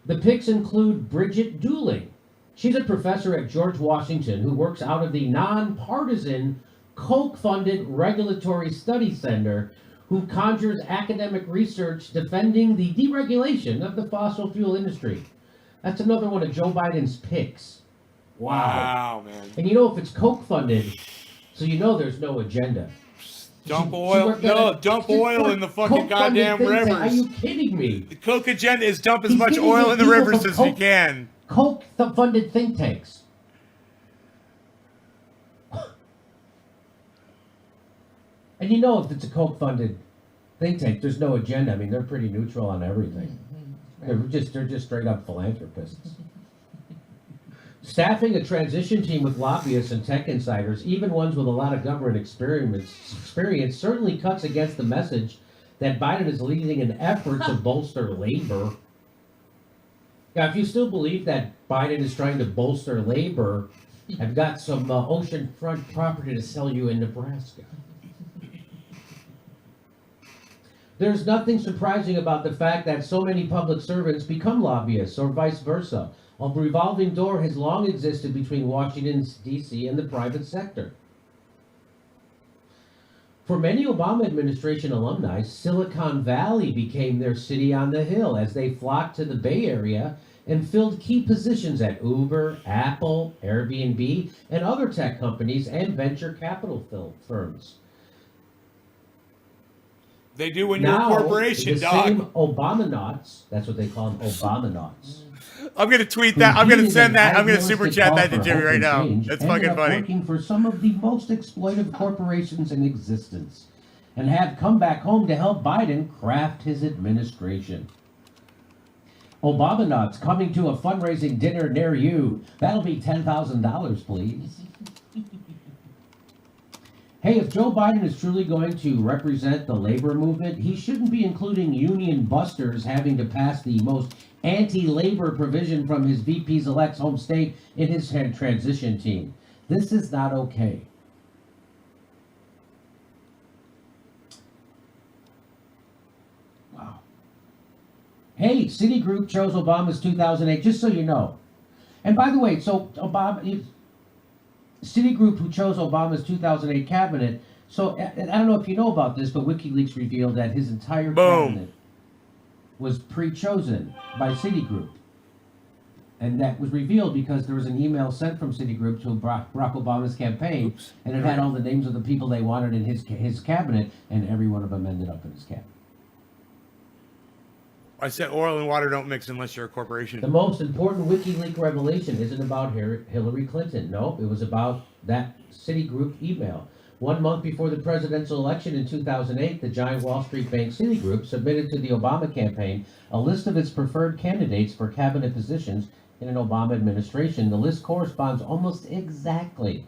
The picks include Bridget Dooling. She's a professor at George Washington who works out of the nonpartisan Koch-funded Regulatory Study Center, who conjures academic research defending the deregulation of the fossil fuel industry. That's another one of Joe Biden's picks. Wow, man. And you know, if it's Koch-funded, so you know there's no agenda. Dump oil? No, dump oil in the fucking goddamn rivers. Are you kidding me? The Koch agenda is dump as much oil in the rivers as we can. Koch-funded think tanks. And you know, if it's a Koch-funded think tank, there's no agenda. I mean, they're pretty neutral on everything. They're just straight up philanthropists. Staffing a transition team with lobbyists and tech insiders, even ones with a lot of government experience, certainly cuts against the message that Biden is leading an effort to bolster labor. Now, if you still believe that Biden is trying to bolster labor, I've got some oceanfront property to sell you in Nebraska. There's nothing surprising about the fact that so many public servants become lobbyists or vice versa. A revolving door has long existed between Washington, D.C. and the private sector. For many Obama administration alumni, Silicon Valley became their city on the hill as they flocked to the Bay Area and filled key positions at Uber, Apple, Airbnb, and other tech companies and venture capital firms. They do when you're a corporation, the dog. Same Obama-nauts, that's what they call them, Obama-nauts. I'm going to tweet that. I'm going to send that. I'm going to super chat that to Jimmy right now. That's fucking funny. Working for some of the most exploitive corporations in existence and have come back home to help Biden craft his administration. Obama-nauts coming to a fundraising dinner near you. That'll be $10,000, please. Hey, if Joe Biden is truly going to represent the labor movement, he shouldn't be including union busters having to pass the most anti-labor provision from his VP's-elect's home state in his transition team. This is not okay. Wow. Hey, Citigroup chose Obama's 2008, just so you know. And by the way, so Obama... Citigroup, who chose Obama's 2008 cabinet, so I don't know if you know about this, but WikiLeaks revealed that his entire cabinet was pre-chosen by Citigroup. And that was revealed because there was an email sent from Citigroup to Barack Obama's campaign, and it had all the names of the people they wanted in his cabinet, and every one of them ended up in his cabinet. I said oil and water don't mix unless you're a corporation. The most important WikiLeaks revelation isn't about Hillary Clinton. No, it was about that Citigroup email. 1 month before the presidential election in 2008, the giant Wall Street bank Citigroup submitted to the Obama campaign a list of its preferred candidates for cabinet positions in an Obama administration. The list corresponds almost exactly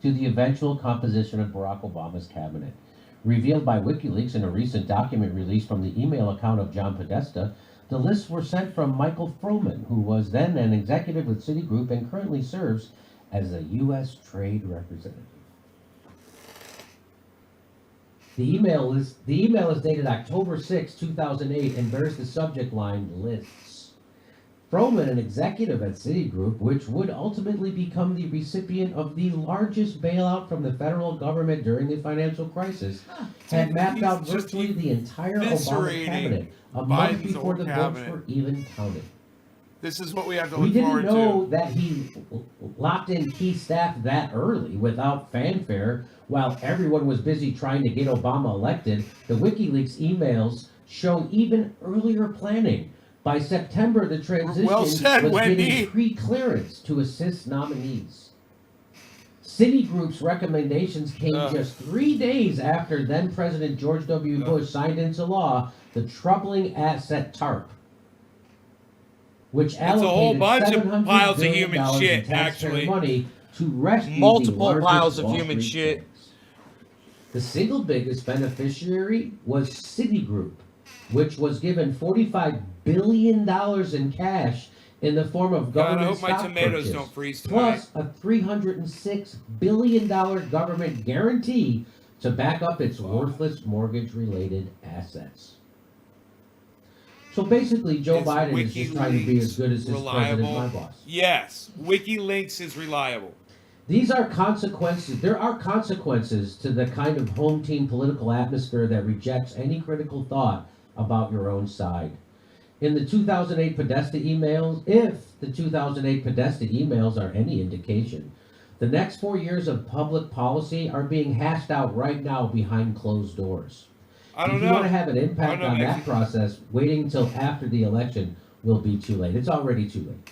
to the eventual composition of Barack Obama's cabinet. Revealed by WikiLeaks in a recent document released from the email account of John Podesta, the lists were sent from Michael Froman, who was then an executive with Citigroup and currently serves as a U.S. trade representative. The email is dated October 6, 2008, and bears the subject line lists. Froman, an executive at Citigroup, which would ultimately become the recipient of the largest bailout from the federal government during the financial crisis, had mapped out virtually the entire Obama cabinet a month before the votes were even counted. This is what we have to look We forward to. didn't know that he locked in key staff that early without fanfare while everyone was busy trying to get Obama elected. The WikiLeaks emails show even earlier planning. By September, the transition Well said, was Wendy. getting pre-clearance to assist nominees. Citigroup's recommendations came just 3 days after then-President George W. Bush signed into law the troubling asset TARP, which It's a whole allocated bunch of $700 piles of billion human in shit, taxpayer actually. money to rescue Multiple the largest piles of Wall human Street shit. banks. The single biggest beneficiary was Citigroup, which was given $45 billion in cash in the form of God, I government hope my stock tomatoes purchase, don't freeze tonight. plus a $306 billion government guarantee to back up its worthless mortgage-related assets. So basically, Joe Is Biden is just trying to be as WikiLeaks good as his reliable? president, my boss. Yes, WikiLeaks is reliable. These are consequences. There are consequences to the kind of home team political atmosphere that rejects any critical thought about your own side. In the 2008 Podesta emails, if the 2008 Podesta emails are any indication, the next 4 years of public policy are being hashed out right now behind closed doors. I don't If you know. want to have an impact on that Maggie. process, waiting until after the election will be too late. It's already too late.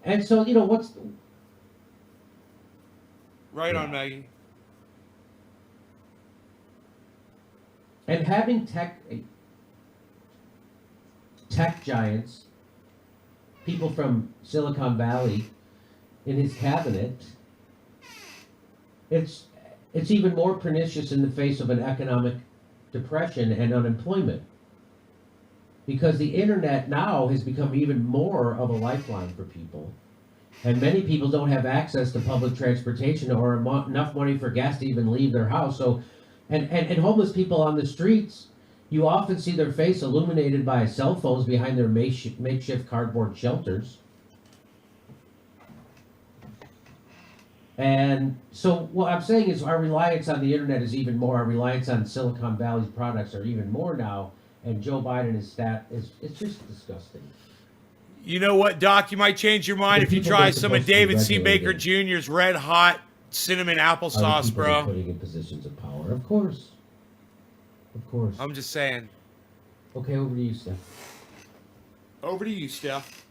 And so, you know, what's... Right Yeah. on, Maggie. And having tech giants, people from Silicon Valley in his cabinet, it's even more pernicious in the face of an economic depression and unemployment. Because the internet now has become even more of a lifeline for people. And many people don't have access to public transportation or enough money for gas to even leave their house. So, and homeless people on the streets, you often see their face illuminated by cell phones behind their makeshift cardboard shelters. And so what I'm saying is our reliance on the internet is even more, our reliance on Silicon Valley's products are even more now, and Joe Biden it's just disgusting. You know what, Doc? You might change your mind The if you people try they're some of supposed to be David C. Baker regulating. Jr.'s Red Hot Cinnamon Are the Applesauce, people they're bro. putting in positions of power. Of course. Of course. I'm just saying. Okay, over to you, Steph. Over to you, Steph.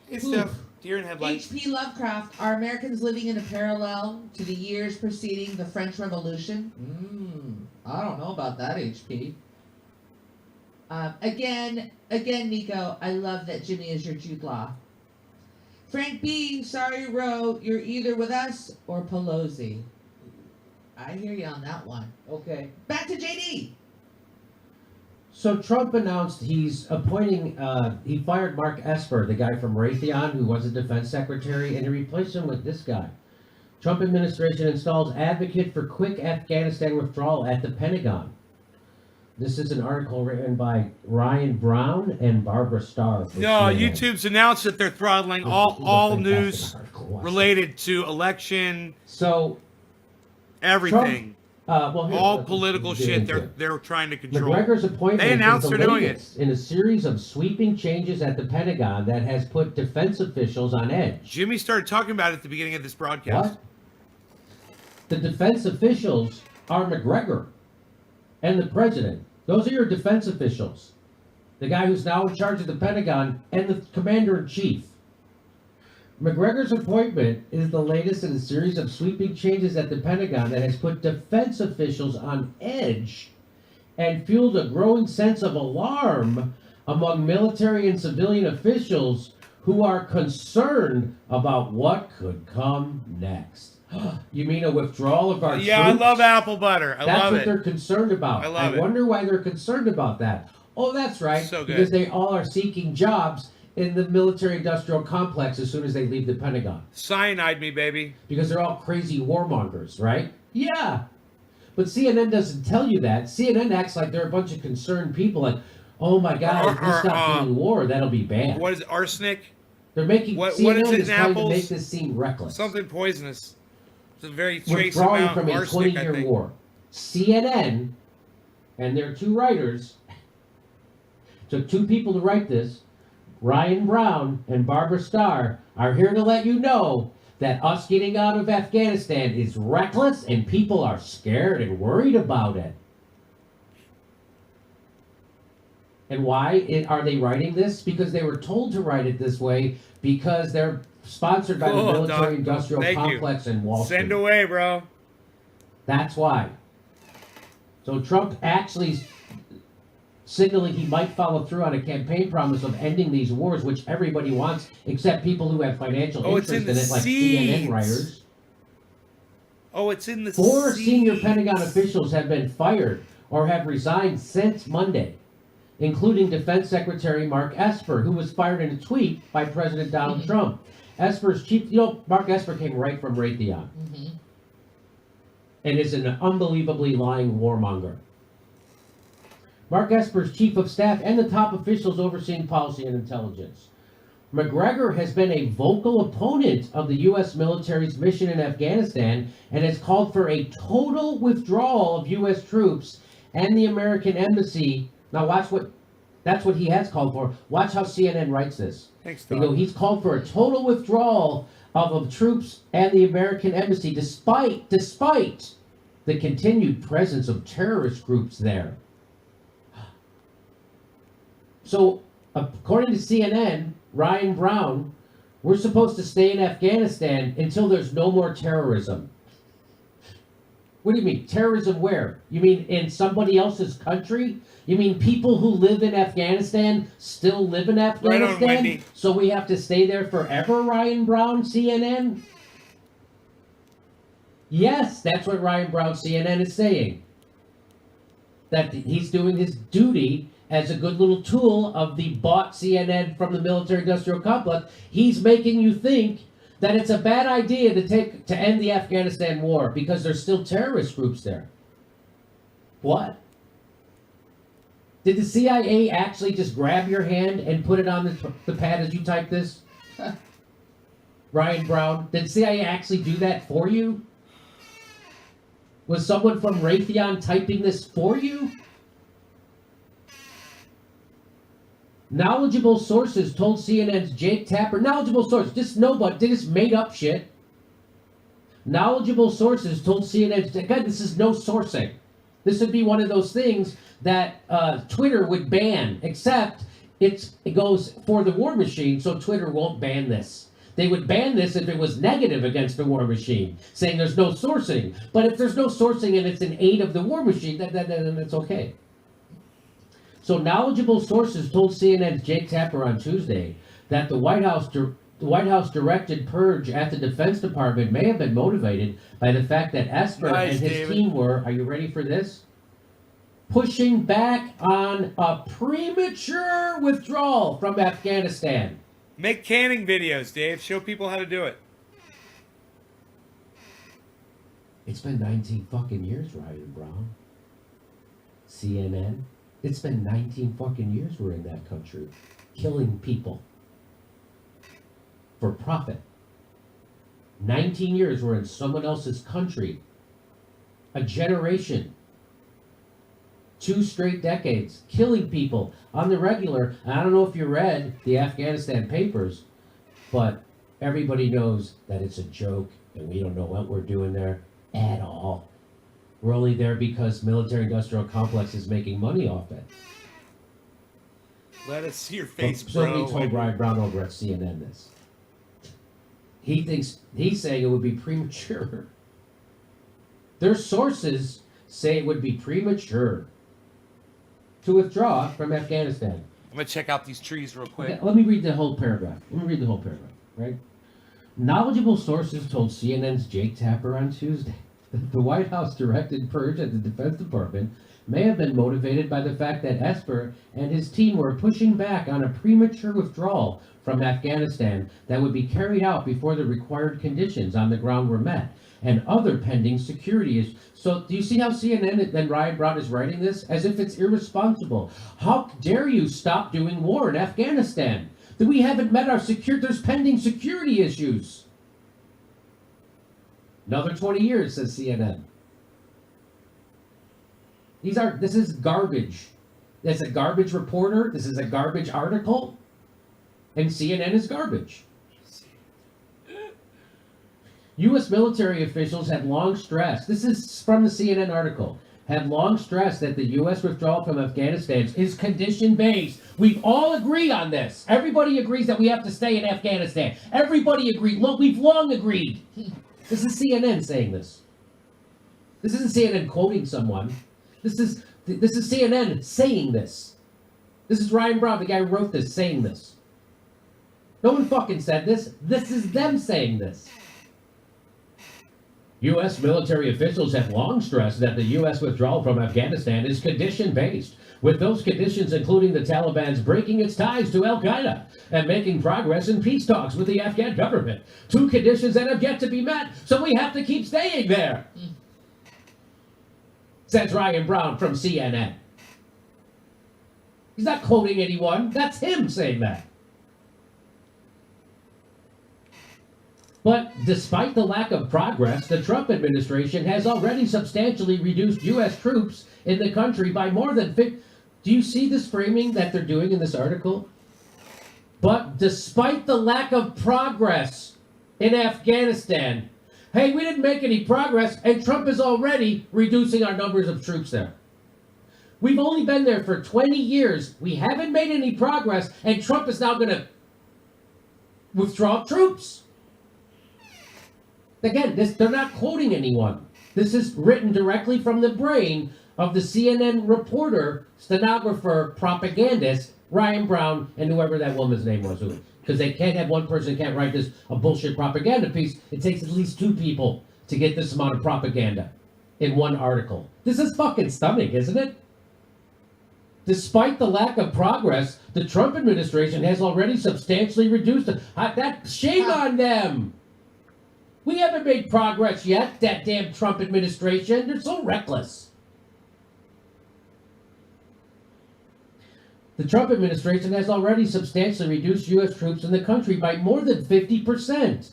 Hey, Oof. Steph. Deer in headlights. H.P. Lovecraft, are Americans living in a parallel to the years preceding the French Revolution? I don't know about that, HP. Again, Nico, I love that Jimmy is your Jude Law. Frank B., sorry, Roe, you're either with us or Pelosi. I hear you on that one. Okay. Back to JD. So Trump announced he's appointing, he fired Mark Esper, the guy from Raytheon, who was a defense secretary, and he replaced him with this guy. Trump administration installs advocate for quick Afghanistan withdrawal at the Pentagon. This is an article written by Ryan Brown and Barbara Starr. for No, CNN. YouTube's announced that they're throttling This is a all fantastic news article. Watch related to election, So, everything. well, here, All let's political get shit into it. they're trying to control. McGregor's appointment They announced is the they're doing it. latest in a series of sweeping changes at the Pentagon that has put defense officials on edge. Jimmy started talking about it at the beginning of this broadcast. What? The defense officials are McGregor and the president. Those are your defense officials. The guy who's now in charge of the Pentagon and the commander-in-chief. McGregor's appointment is the latest in a series of sweeping changes at the Pentagon that has put defense officials on edge and fueled a growing sense of alarm among military and civilian officials who are concerned about what could come next. You mean a withdrawal of our Yeah, I troops? love apple butter. I That's love what it. they're concerned about. I love it. wonder why they're concerned about that. Oh, that's right. So good. Because they all are seeking jobs in the military-industrial complex as soon as they leave the Pentagon. Cyanide me, baby. Because they're all crazy warmongers, right? Yeah. But CNN doesn't tell you that. CNN acts like they're a bunch of concerned people. Like, oh my God, if we stop doing war, that'll be bad. What is it, arsenic? They're making what CNN is it in trying to apples? make this seem reckless. Something poisonous. It's a very trace Withdrawing amount from of a arsenic, I 20-year think. war. CNN and their two writers took two people to write this. Ryan Brown and Barbara Starr are here to let you know that us getting out of Afghanistan is reckless and people are scared and worried about it. And why are they writing this? Because they were told to write it this way because they're sponsored by Cool, the Doc. military-industrial Thank you. complex in Wall Street. Send away, bro. That's why. So Trump actually signaling he might follow through on a campaign promise of ending these wars, which everybody wants, except people who have financial It's interest in in the it, like seeds. CNN writers. It's in the 4 senior seeds. Pentagon officials have been fired or have resigned since Monday, including Defense Secretary Mark Esper, who was fired in a tweet by President Donald Trump. Esper's chief, Mark Esper came right from Raytheon and is an unbelievably lying warmonger. Mark Esper's chief of staff and the top officials overseeing policy and intelligence. McGregor has been a vocal opponent of the U.S. military's mission in Afghanistan and has called for a total withdrawal of U.S. troops and the American embassy. Now that's what he has called for. Watch how CNN writes this. Thanks, They Doc. go, he's called for a total withdrawal of troops and the American embassy despite the continued presence of terrorist groups there. So, according to CNN, Ryan Brown, we're supposed to stay in Afghanistan until there's no more terrorism. What do you mean? Terrorism where? You mean in somebody else's country? You mean people who live in Afghanistan still live in Afghanistan? Wendy. So we have to stay there forever, Ryan Brown, CNN? Yes, that's what Ryan Brown, CNN is saying. That he's doing his duty as a good little tool of the bought CNN from the military-industrial complex. He's making you think that it's a bad idea to end the Afghanistan war because there's still terrorist groups there. What? Did the CIA actually just grab your hand and put it on the pad as you type this? Ryan Brown, did the CIA actually do that for you? Was someone from Raytheon typing this for you? Knowledgeable sources told CNN's Jake Tapper, knowledgeable sources, just nobody, they just made up shit. Knowledgeable sources told CNN's, God, this is no sourcing. This would be one of those things that Twitter would ban, except it goes for the war machine, so Twitter won't ban this. They would ban this if it was negative against the war machine, saying there's no sourcing. But if there's no sourcing and it's in aid of the war machine, then it's okay. So knowledgeable sources told CNN's Jake Tapper on Tuesday that the White House directed purge at the Defense Department may have been motivated by the fact that Esper and his team were, are you ready for this? Pushing back on a premature withdrawal from Afghanistan. Make canning videos, Dave. Show people how to do it. It's been 19 fucking years, Ryan Brown. CNN. It's been 19 fucking years we're in that country. Killing people. For profit. 19 years we're in someone else's country. A generation. 2 straight decades. Killing people on the regular. I don't know if you read the Afghanistan papers, but everybody knows that it's a joke and we don't know what we're doing there at all. We're only there because military-industrial complex is making money off it. Let us see your face, So bro. we told Ryan Brown over at CNN this. He's saying it would be premature. Their sources say it would be premature to withdraw from Afghanistan. I'm going to check out these trees real quick. Okay, let me read the whole paragraph. Right? Knowledgeable sources told CNN's Jake Tapper on Tuesday that the White House directed purge at the Defense Department may have been motivated by the fact that Esper and his team were pushing back on a premature withdrawal from Afghanistan that would be carried out before the required conditions on the ground were met and other pending security issues. So do you see how CNN and Ryan Brown is writing this? As if it's irresponsible. How dare you stop doing war in Afghanistan? That we haven't met our there's pending security issues. Another 20 years, says CNN. This is garbage. That's a garbage reporter. This is a garbage article. And CNN is garbage. U.S. military officials have long stressed, this is from the CNN article, have long stressed that the U.S. withdrawal from Afghanistan is condition-based. We've all agreed on this. Everybody agrees that we have to stay in Afghanistan. Everybody agreed. Look, we've long agreed. This is CNN saying this. This isn't CNN quoting someone. This is CNN saying this. This is Ryan Brown, the guy who wrote this, saying this. No one fucking said this. This is them saying this. U.S. military officials have long stressed that the U.S. withdrawal from Afghanistan is condition-based, with those conditions including the Taliban's breaking its ties to al-Qaeda and making progress in peace talks with the Afghan government. Two conditions that have yet to be met, so we have to keep staying there. Says Ryan Brown from CNN. He's not quoting anyone. That's him saying that. But despite the lack of progress, the Trump administration has already substantially reduced U.S. troops in the country by more than 50. Do you see this framing that they're doing in this article? But despite the lack of progress in Afghanistan, hey, we didn't make any progress, and Trump is already reducing our numbers of troops there. We've only been there for 20 years. We haven't made any progress, and Trump is now going to withdraw troops. Again, they're not quoting anyone. This is written directly from the brain of the CNN reporter, stenographer, propagandist, Ryan Brown, and whoever that woman's name was. Because they can't have one person can't write this a bullshit propaganda piece. It takes at least two people to get this amount of propaganda in one article. This is fucking stunning, isn't it? Despite the lack of progress, the Trump administration has already substantially reduced that. Shame on them. We haven't made progress yet, that damn Trump administration. They're so reckless. The Trump administration has already substantially reduced U.S. troops in the country by more than 50%,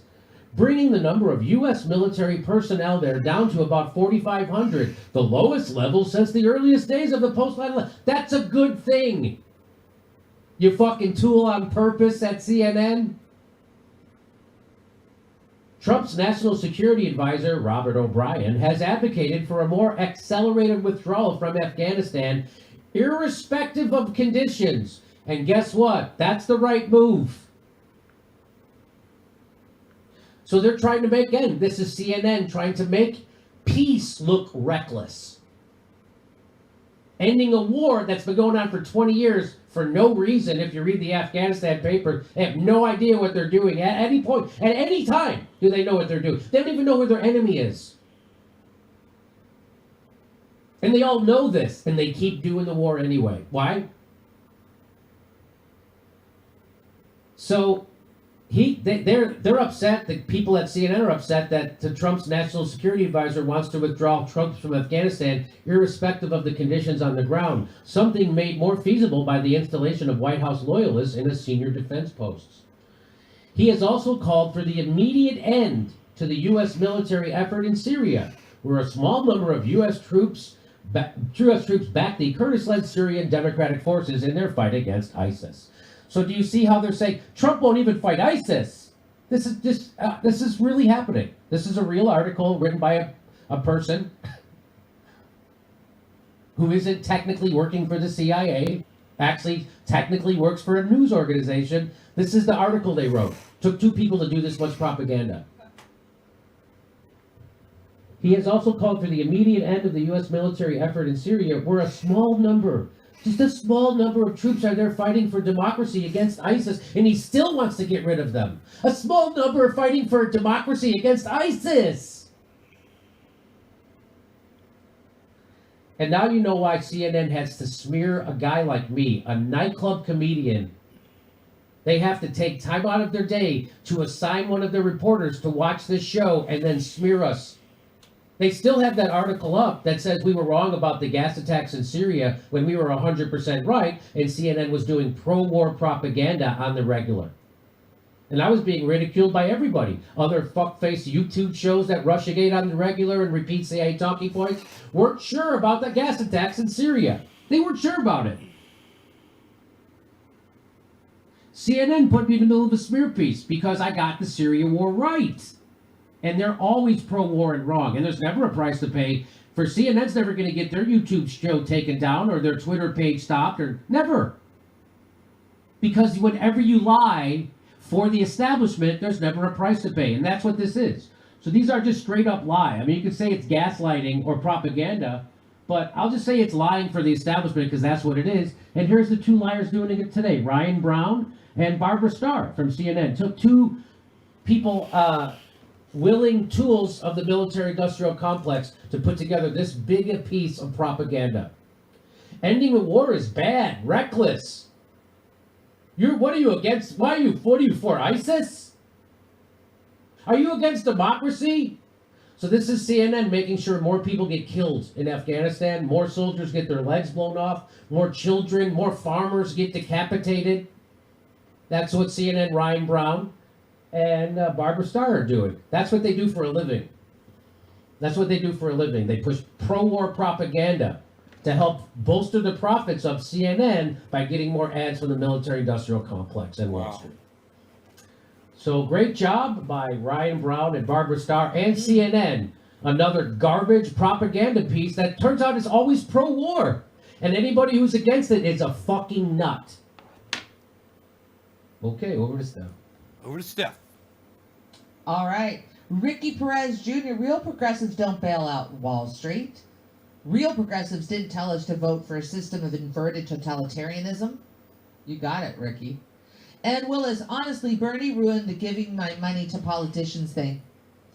bringing the number of U.S. military personnel there down to about 4,500, the lowest level since the earliest days of the post-9/11. That's a good thing. You fucking tool on purpose at CNN. Trump's national security advisor, Robert O'Brien, has advocated for a more accelerated withdrawal from Afghanistan, irrespective of conditions. And guess what? That's the right move. So they're trying to make, again, this is CNN trying to make peace look reckless. Ending a war that's been going on for 20 years for no reason. If you read the Afghanistan paper, they have no idea what they're doing at any point, at any time do they know what they're doing. They don't even know who their enemy is. And they all know this, and they keep doing the war anyway. Why? So they're upset. The people at CNN are upset that Trump's national security advisor wants to withdraw troops from Afghanistan, irrespective of the conditions on the ground. Something made more feasible by the installation of White House loyalists in his senior defense posts. He has also called for the immediate end to the U.S. military effort in Syria, where a small number of U.S. troops back the Kurdish-led Syrian Democratic Forces in their fight against ISIS. So do you see how they're saying Trump won't even fight ISIS? This is really happening. This is a real article written by a person who isn't technically working for the CIA, actually technically works for a news organization. This is the article they wrote. Took two people to do this much propaganda. He has also called for the immediate end of the U.S. military effort in Syria, where a small number of troops are there fighting for democracy against ISIS, and he still wants to get rid of them. A small number are fighting for democracy against ISIS. And now you know why CNN has to smear a guy like me, a nightclub comedian. They have to take time out of their day to assign one of their reporters to watch this show and then smear us. They still have that article up that says we were wrong about the gas attacks in Syria when we were 100% right, and CNN was doing pro-war propaganda on the regular. And I was being ridiculed by everybody. Other fuckface YouTube shows that Russiagate on the regular and repeat CIA talking points weren't sure about the gas attacks in Syria. They weren't sure about it. CNN put me in the middle of a smear piece because I got the Syria war right. And they're always pro-war and wrong. And there's never a price to pay. For CNN's never going to get their YouTube show taken down or their Twitter page stopped, or never. Because whenever you lie for the establishment, there's never a price to pay. And that's what this is. So these are just straight up lie. I mean, you could say it's gaslighting or propaganda, but I'll just say it's lying for the establishment because that's what it is. And here's the two liars doing it today. Ryan Brown and Barbara Starr from CNN took two people, willing tools of the military-industrial complex to put together this big a piece of propaganda. Ending the war is bad, reckless. What are you against? What are you for, ISIS? Are you against democracy? So this is CNN making sure more people get killed in Afghanistan, more soldiers get their legs blown off, more children, more farmers get decapitated. That's what CNN, Ryan Brown, and Barbara Starr are doing. That's what they do for a living. That's what they do for a living. They push pro-war propaganda to help bolster the profits of CNN by getting more ads from the military-industrial complex and Wall Street. So great job by Ryan Brown and Barbara Starr and CNN. Another garbage propaganda piece that turns out is always pro-war. And anybody who's against it is a fucking nut. Okay, over to Steph. Over to Steph. All right. Ricky Perez Jr., real progressives don't bail out Wall Street. Real progressives didn't tell us to vote for a system of inverted totalitarianism. You got it, Ricky. And Willis, honestly, Bernie ruined the giving my money to politicians thing.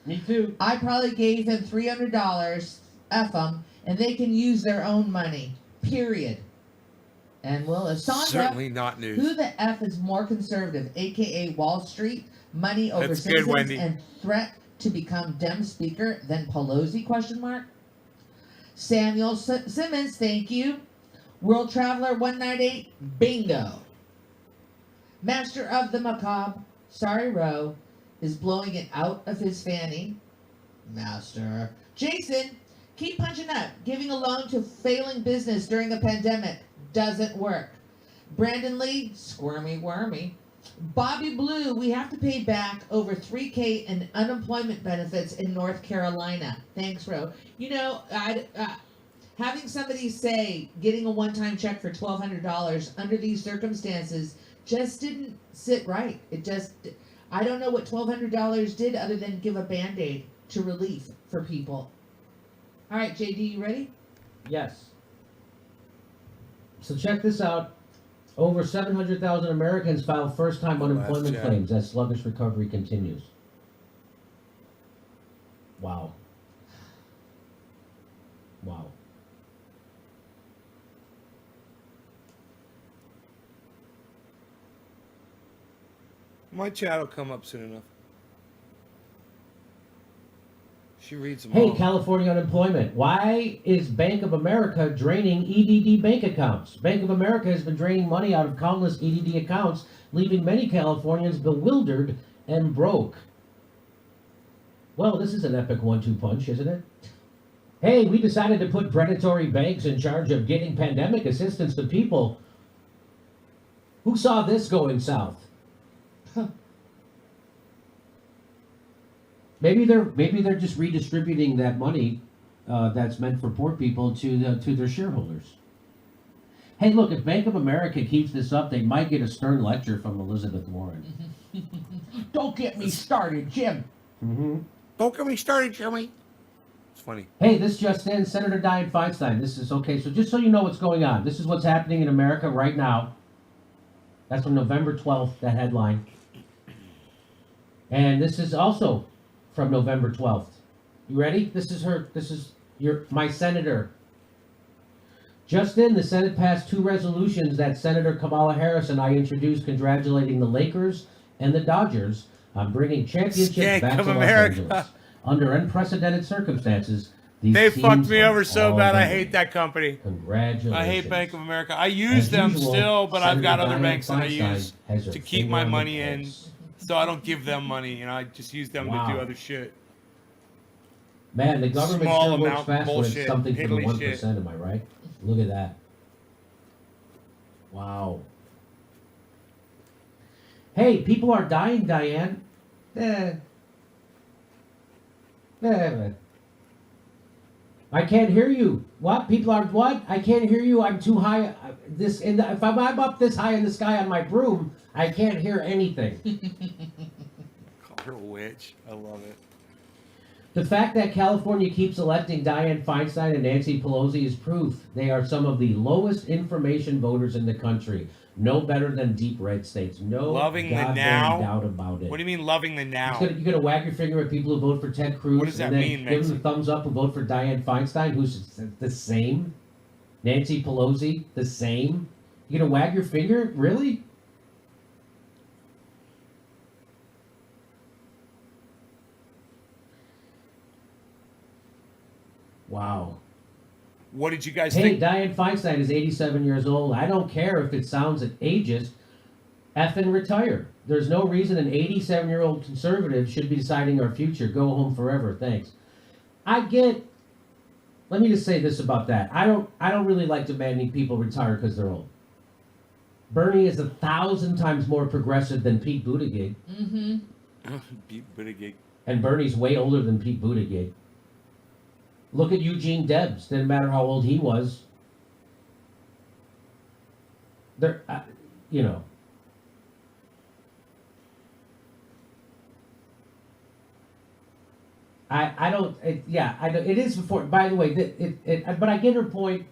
Me too. I probably gave him $300, F them, and they can use their own money, period. And Willis, Sandra, Certainly not news. who the F is more conservative, a.k.a. Wall Street, money over That's good, citizens, Wendy. and threat to become Dem Speaker, then Pelosi, question mark? Samuel Simmons, thank you. World Traveler 198, bingo. Master of the Macabre, sorry Roe, is blowing it out of his fanny. Master. Jason, keep punching up. Giving a loan to failing business during a pandemic doesn't work. Brandon Lee, squirmy wormy. Bobby Blue, we have to pay back over $3,000 in unemployment benefits in North Carolina. Thanks, Ro. You know, having somebody say getting a one-time check for $1,200 under these circumstances just didn't sit right. I don't know what $1,200 did other than give a Band-Aid to relief for people. All right, JD, you ready? Yes. So check this out. Over 700,000 Americans filed first-time unemployment Jack. claims as sluggish recovery continues. Wow. Wow. My chat will come up soon enough. She reads them Hey, all. California unemployment. Why is Bank of America draining EDD bank accounts? Bank of America has been draining money out of countless EDD accounts, leaving many Californians bewildered and broke. Well, this is an epic 1-2 punch, isn't it? Hey, we decided to put predatory banks in charge of getting pandemic assistance to people. Who saw this going south? Maybe they're just redistributing that money that's meant for poor people to their shareholders. Hey, look, if Bank of America keeps this up, they might get a stern lecture from Elizabeth Warren. Don't get me started, Jim. Mm-hmm. Don't get me started, Jimmy. It's funny. Hey, this just in, Senator Dianne Feinstein. This is okay. So just so you know what's going on, this is what's happening in America right now. That's from November 12th, that headline. And this is also from November 12th. You ready? This is my senator. Just in, the Senate passed 2 resolutions that Senator Kamala Harris and I introduced, congratulating the Lakers and the Dodgers on bringing championships Skank back of to Los America. Angeles. Under unprecedented circumstances, these They teams fucked me are over so all bad. I winning. hate that company. Congratulations. I hate Bank of America. I use As them usual, still, but I've got Senator other Dianne banks that I Feinstein use has her to keep finger my on the money in. pulse. So I don't give them money. You know, I just use them to Wow. do other shit. Man, the government Small sure works amount fast when it's bullshit, something for the piddly 1%, shit. am I right? Look at that. Wow. Hey, people are dying, Diane. I can't hear you. What? People are what? I can't hear you. I'm too high. If I'm up this high in the sky on my broom, I can't hear anything. Call her a witch. I love it. The fact that California keeps electing Dianne Feinstein and Nancy Pelosi is proof they are some of the lowest information voters in the country. No better than deep red states. No Loving the goddamn now? doubt about it. What do you mean loving the now? You're gonna wag your finger at people who vote for Ted Cruz. What does that and then mean, give them Maxie? the thumbs up who vote for Dianne Feinstein, who's the same. Nancy Pelosi, the same. You're gonna wag your finger? Really? Wow. What did you guys Hey, think? Dianne Feinstein is 87 years old. I don't care if it sounds ageist. Effing retire. There's no reason an 87-year-old conservative should be deciding our future. Go home forever. Thanks. Let me just say this about that. I don't really like demanding people retire because they're old. Bernie is 1,000 times more progressive than Pete Buttigieg, Mm-hmm. Pete Buttigieg. and Bernie's way older than Pete Buttigieg. Look at Eugene Debs. Didn't matter how old he was. There, you know. It is before. By the way, but I get her point.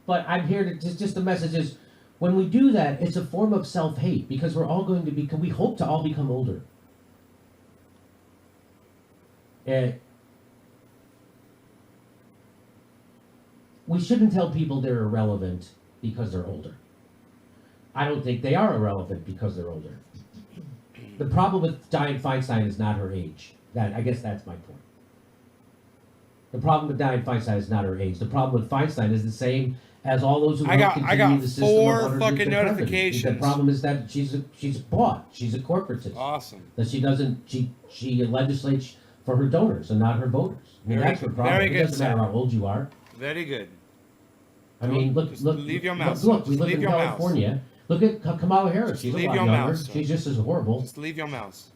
But I'm here to just the message is, when we do that, it's a form of self-hate because we're all going to become. We hope to all become older. We shouldn't tell people they're irrelevant because they're older. I don't think they are irrelevant because they're older. The problem with Dianne Feinstein is not her age. I guess that's my point. The problem with Dianne Feinstein is not her age. The problem with Feinstein is the same as all those who I got continue the system four of underneath fucking the president. notifications. The problem is that she's bought. She's a corporatist. Awesome. That she legislates for her donors and not her voters. I mean, Very that's her good. problem. Very It good, doesn't matter sir. how old you are. Very good. I mean, look. leave your mouth, Look, sir. we Just live leave in your mouth. California. Look at Kamala Harris. Just She's a leave lot your younger. mouth, sir. She's just as horrible. Just leave your mouse.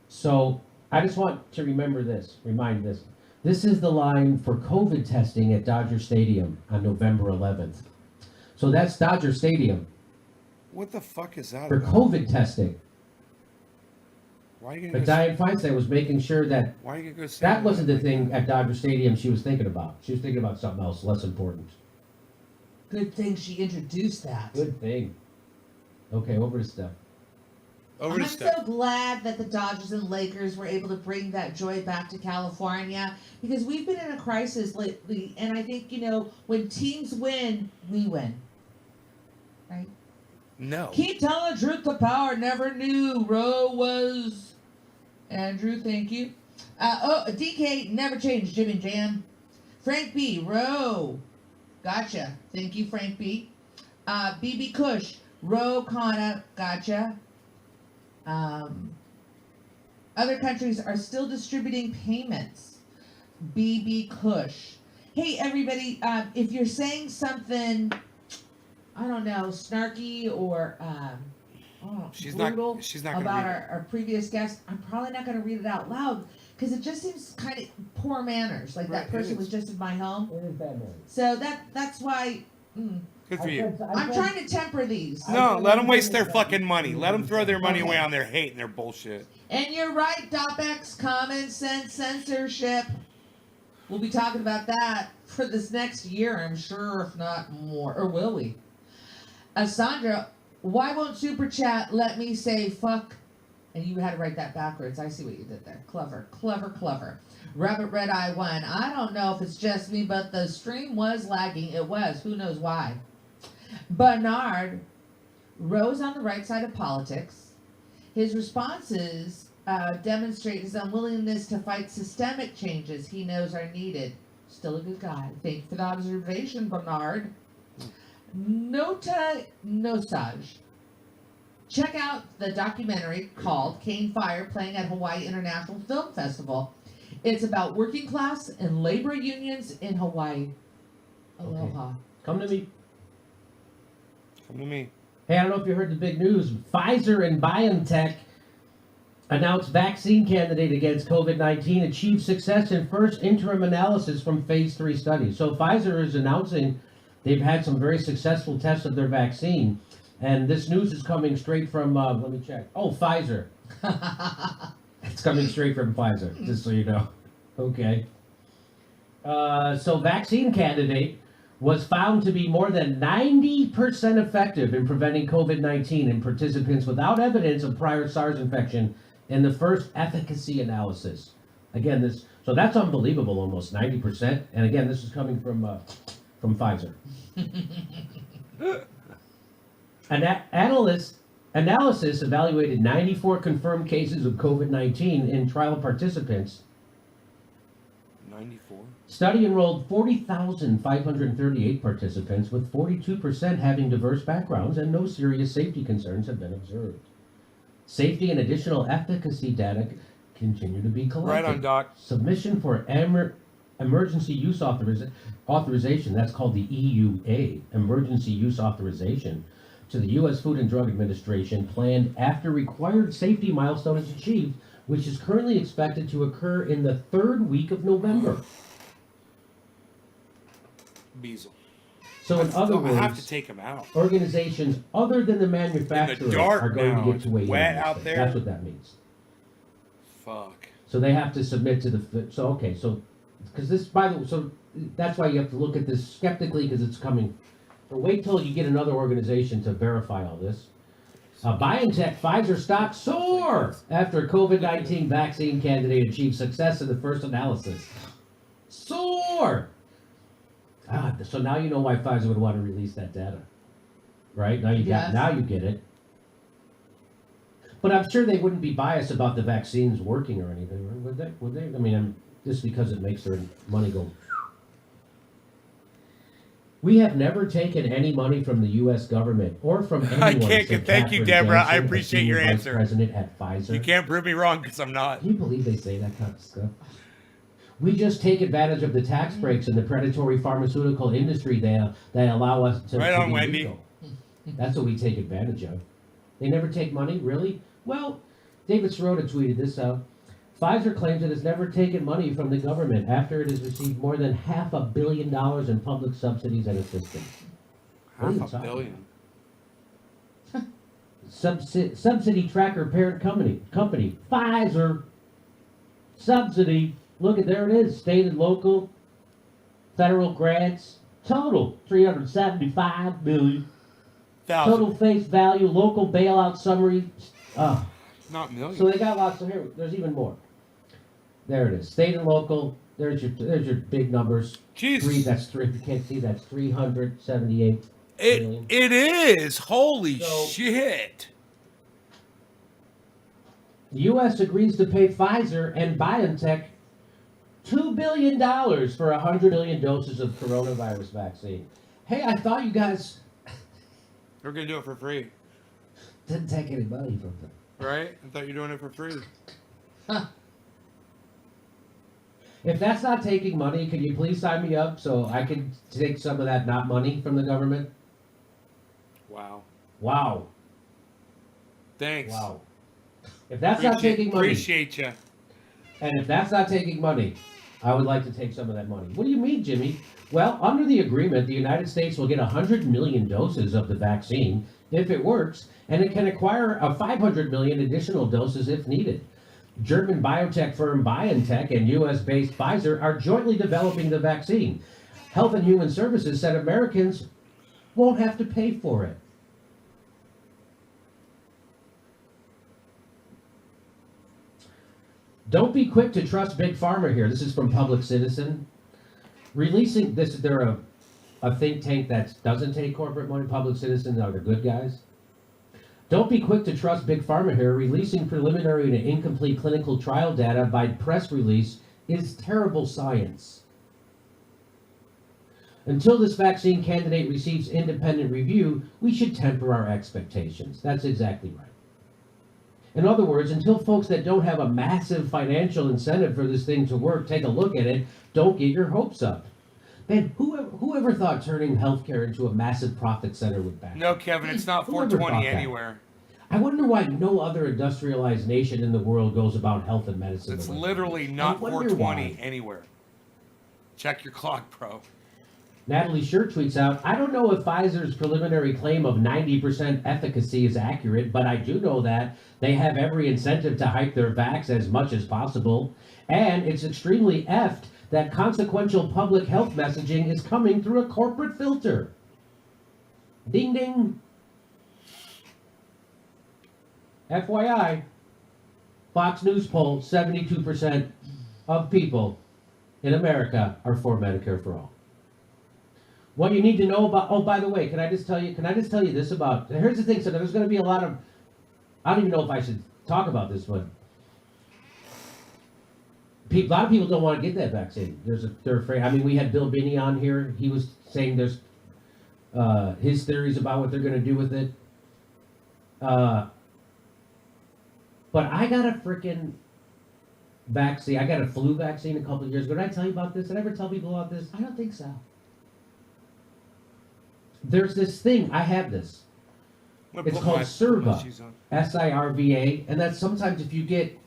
So I just want to remind this. This is the line for COVID testing at Dodger Stadium on November 11th. So that's Dodger Stadium What the fuck is that for about? COVID testing. Why are you But gonna go? Dianne Feinstein was making sure that Why are you gonna go? say that wasn't the like thing that? at Dodger Stadium she was thinking about. She was thinking about something else less important. Good thing she introduced that. Good thing. Okay, over to Steph. Over to I'm Steph. so glad that the Dodgers and Lakers were able to bring that joy back to California because we've been in a crisis lately, and I think when teams win, we win. Right? No. Keep telling the truth, the power never knew. Roe was Andrew. Thank you. DK never changed. Jim and Jam. Frank B. Roe. Gotcha. Thank you, Frank B. BB Kush. Roe Kana. Gotcha. Other countries are still distributing payments. BB Kush. Hey, everybody, if you're saying something, I don't know, snarky or She's brutal not. She's not gonna about read it. our previous guest, I'm probably not going to read it out loud because it just seems kind of poor manners. Like Right, that it person is. was just in my home. It is bad news. So that's why Good for you. I'm trying to temper these. No, let them waste their fucking money. Let them throw their money away on their hate and their bullshit. And you're right, Dopex, common sense censorship. We'll be talking about that for this next year, I'm sure, if not more. Or will we? Sandra, why won't Super Chat let me say fuck? And you had to write that backwards. I see what you did there. Clever, clever, clever. Rabbit Red Eye 1. I don't know if it's just me, but the stream was lagging. It was. Who knows why? Bernard rose on the right side of politics. His responses demonstrate his unwillingness to fight systemic changes he knows are needed. Still a good guy. Thank you for the observation, Bernard. Nota Nosage. Check out the documentary called Cane Fire playing at Hawaii International Film Festival. It's about working class and labor unions in Hawaii. Aloha. Come to me. Come to me. Hey, I don't know if you heard the big news. Pfizer and BioNTech announced vaccine candidate against COVID-19 achieved success in first interim analysis from phase 3 study. So Pfizer is announcing they've had some very successful tests of their vaccine. And this news is coming straight from, let me check. Oh, Pfizer. It's coming straight from Pfizer, just so you know. Okay. So vaccine candidate was found to be more than 90% effective in preventing COVID-19 in participants without evidence of prior SARS infection in the first efficacy analysis. Again, so that's unbelievable, almost 90%. And again, this is coming from Pfizer. Analysis evaluated 94 confirmed cases of COVID-19 in trial participants. 94. Study enrolled 40,538 participants, with 42% having diverse backgrounds, and no serious safety concerns have been observed. Safety and additional efficacy data continue to be collected. Right on, Doc. Submission for emergency use authorization, that's called the EUA, emergency use authorization, to the U.S. Food and Drug Administration planned after required safety milestone is achieved, which is currently expected to occur in the third week of November. Beazle. So in other I have to words, take him out. organizations other than the manufacturer dark are going now. to get to weigh in. Wet on this out thing. there. That's what that means. Fuck. So they have to submit to the. So okay, so because this, by the way, so that's why you have to look at this skeptically because it's coming. But wait till you get another organization to verify all this. BioNTech Pfizer stock soar after COVID-19 vaccine candidate achieved success in the first analysis. Soar. So now you know why Pfizer would want to release that data, right? Now you Yes. now you get it. But I'm sure they wouldn't be biased about the vaccines working or anything, would they? Would they? I mean, just because it makes their money go. We have never taken any money from the U.S. government or from anyone. I can't. said Thank you, Catherine Deborah. I Jansen, the appreciate senior your vice answer. President at Pfizer. You can't prove me wrong because I'm not. Can you believe they say that kind of stuff? We just take advantage of the tax breaks in the predatory pharmaceutical industry that allow us to, Right to on, be Wendy. legal. That's what we take advantage of. They never take money, really? Well, David Sirota tweeted this out. Pfizer claims it has never taken money from the government after it has received more than $500 million in public subsidies and assistance. What are you Half a talking billion. Subsidy tracker parent company, Pfizer. Subsidy. Look at, there it is. State and local, federal grants. Total $375 million. Total face value, local bailout summary. Not millions. So they got lots of here. There's even more. There it is. State and local. There's your big numbers. Jeez. That's three. You can't see that's 378 million. It is. Holy So- shit. The U.S. agrees to pay Pfizer and BioNTech $2 billion for 100 million doses of coronavirus vaccine. Hey, I thought you guys We're gonna do it for free, didn't take any money from them. right? I thought you were doing it for free. If that's not taking money, can you please sign me up so I can take some of that not money from the government? Wow. Wow. Thanks. Wow. If that's not taking money, Appreciate you. and if that's not taking money, I would like to take some of that money. What do you mean, Jimmy? Well, under the agreement, the United States will get 100 million doses of the vaccine if it works, and it can acquire 500 million additional doses if needed. German biotech firm BioNTech and U.S.-based Pfizer are jointly developing the vaccine. Health and Human Services said Americans won't have to pay for it. Don't be quick to trust Big Pharma here. This is from Public Citizen. Releasing this, they're a think tank that doesn't take corporate money. Public Citizen are the good guys. Don't be quick to trust Big Pharma here. Releasing preliminary and incomplete clinical trial data by press release is terrible science. Until this vaccine candidate receives independent review, we should temper our expectations. That's exactly right. In other words, until folks that don't have a massive financial incentive for this thing to work take a look at it, don't get your hopes up. Man, whoever thought turning healthcare into a massive profit center would back? No, Kevin, it's not Whoever 420 thought that? anywhere. I wonder why no other industrialized nation in the world goes about health and medicine. It's the way they literally do. not I wonder 420 why. anywhere. Check your clock, bro. Natalie Scher tweets out, I don't know if Pfizer's preliminary claim of 90% efficacy is accurate, but I do know that they have every incentive to hype their vax as much as possible. And it's extremely effed that consequential public health messaging is coming through a corporate filter. Ding ding. FYI, Fox News poll, 72% of people in America are for Medicare for all. What you need to know about, oh, by the way, can I just tell you this about, here's the thing, so there's going to be a lot of, I don't even know if I should talk about this, but a lot of people don't want to get that vaccine. They're afraid. I mean, we had Bill Binney on here. He was saying there's his theories about what they're going to do with it. But I got a freaking vaccine. I got a flu vaccine a couple of years ago. Did I tell you about this? Did I ever tell people about this? I don't think so. There's this thing. I have this. It's called Sirva. SIRVA, and that's sometimes if you get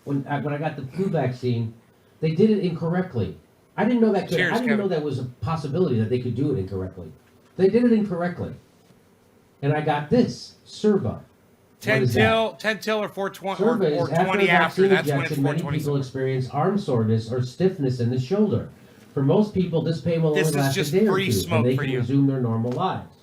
when I got the flu vaccine, they did it incorrectly. I didn't know that. Cheers, I didn't know that was a possibility that they could do it incorrectly. They did it incorrectly, and I got this Sirva. 10 till or 420 Sirva is or 20 after. vaccine That's when it's injection, many 420. people experience arm soreness or stiffness in the shoulder. For most people, this pain will This only is last just a day or free two, smoke and they for can you. resume their normal lives.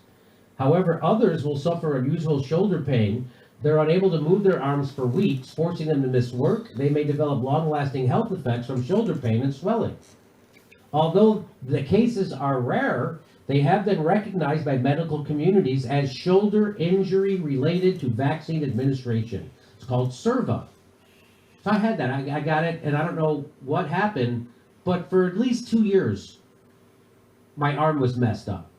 However, others will suffer unusual shoulder pain. They're unable to move their arms for weeks, forcing them to miss work. They may develop long-lasting health effects from shoulder pain and swelling. Although the cases are rare, they have been recognized by medical communities as shoulder injury related to vaccine administration. It's called Sirva. So I had that. I got it, and I don't know what happened, but for at least 2 years, my arm was messed up,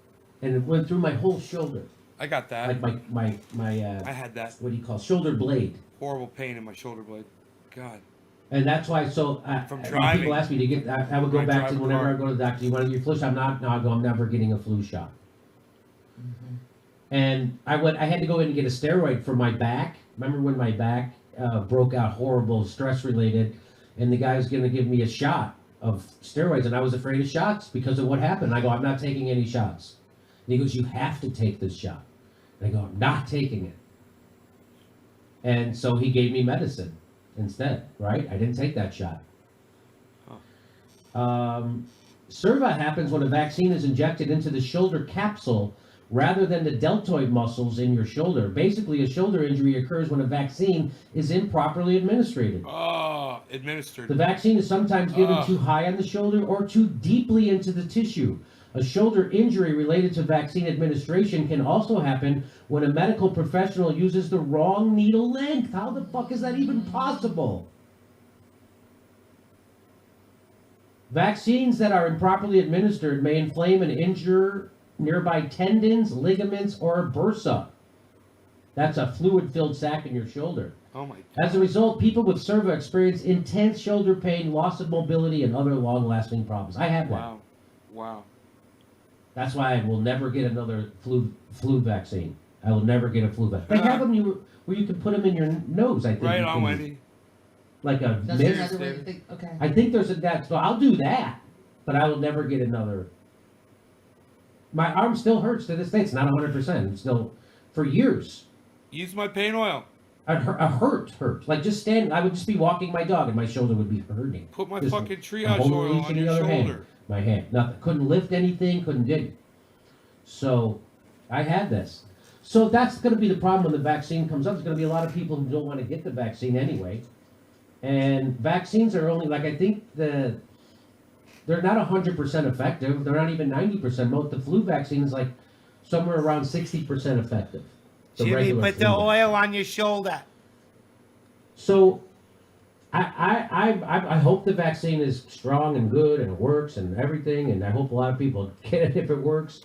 and it went through my whole shoulder, I got that. like my I had that. what do you call shoulder blade. Horrible pain in my shoulder blade. God. And that's why, so From when driving. people ask me to get, I would go When I back drive to a whenever car. I go to the doctor, you want to get your flu shot? No, I go, I'm never getting a flu shot. And I had to go in and get a steroid for my back. Remember when my back broke out horrible, stress related, and the guy was going to give me a shot of steroids, and I was afraid of shots because of what happened. I go, I'm not taking any shots. And he goes, you have to take this shot. And I go, I'm not taking it. And so he gave me medicine instead, right? I didn't take that shot. Sirva happens when a vaccine is injected into the shoulder capsule rather than the deltoid muscles in your shoulder. Basically, a shoulder injury occurs when a vaccine is improperly administered. Oh, administered. The vaccine is sometimes given Ugh. too high on the shoulder or too deeply into the tissue. A shoulder injury related to vaccine administration can also happen when a medical professional uses the wrong needle length. How the fuck is that even possible? Vaccines that are improperly administered may inflame and injure nearby tendons, ligaments, or a bursa. That's a fluid-filled sac in your shoulder. Oh my As a result, people with Sirva experience intense shoulder pain, loss of mobility, and other long-lasting problems. I have that. Wow. Wow. That's why I will never get another flu vaccine. I will never get a flu vaccine. They have them where you can put them in your nose, I think. Right you on, can- Wendy. Like a That's mist. another way to think. Okay. I think there's that, so I'll do that, but I will never get another. My arm still hurts to this day. It's not 100%. It's still, for years, Use my pain oil. a hurt. Like just stand, I would just be walking my dog and my shoulder would be hurting. Put my Just fucking I'm triage holding oil each on and the your other hand. shoulder. My hand, nothing. Couldn't lift anything, couldn't dig. So, I had this. So that's going to be the problem when the vaccine comes up. There's going to be a lot of people who don't want to get the vaccine anyway. And vaccines are only, like, I think they're not 100% effective. They're not even 90%. The flu vaccine is like somewhere around 60% effective. The Jimmy, regular put flu the vaccine. oil on your shoulder. So, I hope the vaccine is strong and good and works and everything, and I hope a lot of people get it if it works.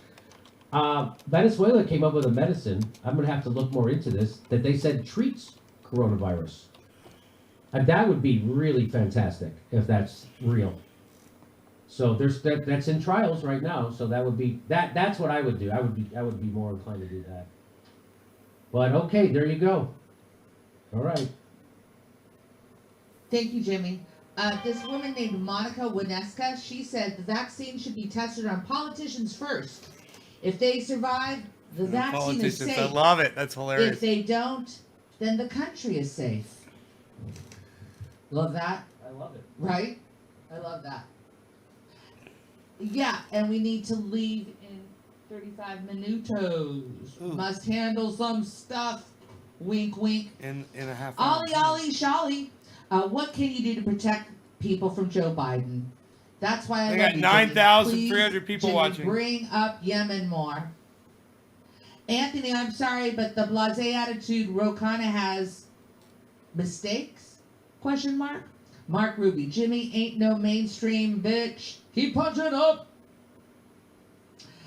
Venezuela came up with a medicine, I'm going to have to look more into this, that they said treats coronavirus. And that would be really fantastic if that's real. So that's in trials right now, so that would be, that's what I would do. I would be more inclined to do that. But okay, there you go. All right. Thank you, Jimmy. This woman named Monica Wineska, she said the vaccine should be tested on politicians first. If they survive, the vaccine is Politicians, I safe. love it. That's hilarious. If they don't, then the country is safe. Love that, I love it. right? I love that. Yeah, and we need to leave in 35 minutos. Ooh. Must handle some stuff. Wink, wink. In a half hour. Ollie, Sholly. What can you do to protect people from Joe Biden? That's why I They love got you, 9,300 Jimmy. people Jimmy, watching. Bring up Yemen more. Anthony, I'm sorry, but the blasé attitude Ro kinda has mistakes? Question mark. Mark Ruby, Jimmy ain't no mainstream bitch. Keep punching up.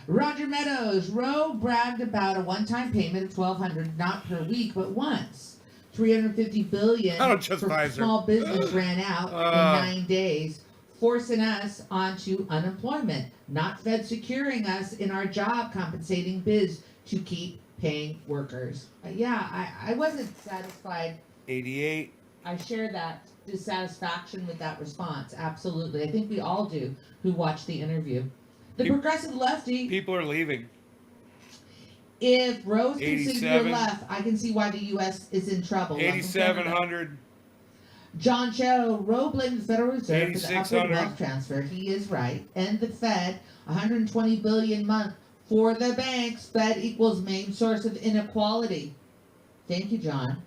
Roger Meadows, Ro bragged about a one-time payment of $1,200, not per week, but once. $350 billion Oh, just for Pfizer. small business ran out in 9 days, forcing us onto unemployment. Not Fed securing us in our job compensating biz to keep paying workers. I wasn't satisfied. 88. I share that dissatisfaction with that response. Absolutely. I think we all do who watched the interview. The Peop- progressive lefty, People are leaving. if Rose considered 87. your left, I can see why the U.S. is in trouble. Welcome, Canada. 8,700. John Cho, Roe blamed the Federal Reserve for the upward 8,600. wealth transfer. He is right. And the Fed, 120 billion a month for the banks. Fed equals main source of inequality. Thank you, John.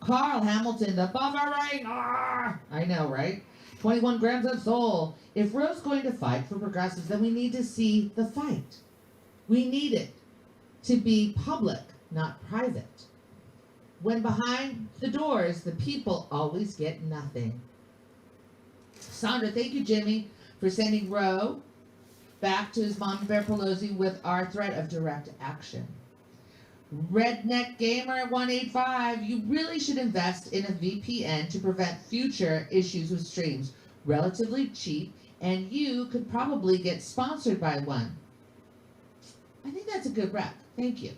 Carl Hamilton, the buffering. I know, right? 21 grams of soul. If Roe's going to fight for progressives, then we need to see the fight. We need it to be public, not private. When behind the doors, the people always get nothing. Sandra, thank you, Jimmy, for sending Roe back to his mom, Bear Pelosi, with our threat of direct action. Redneck Gamer 185, you really should invest in a VPN to prevent future issues with streams. Relatively cheap, and you could probably get sponsored by one. I think that's a good rep. Thank you.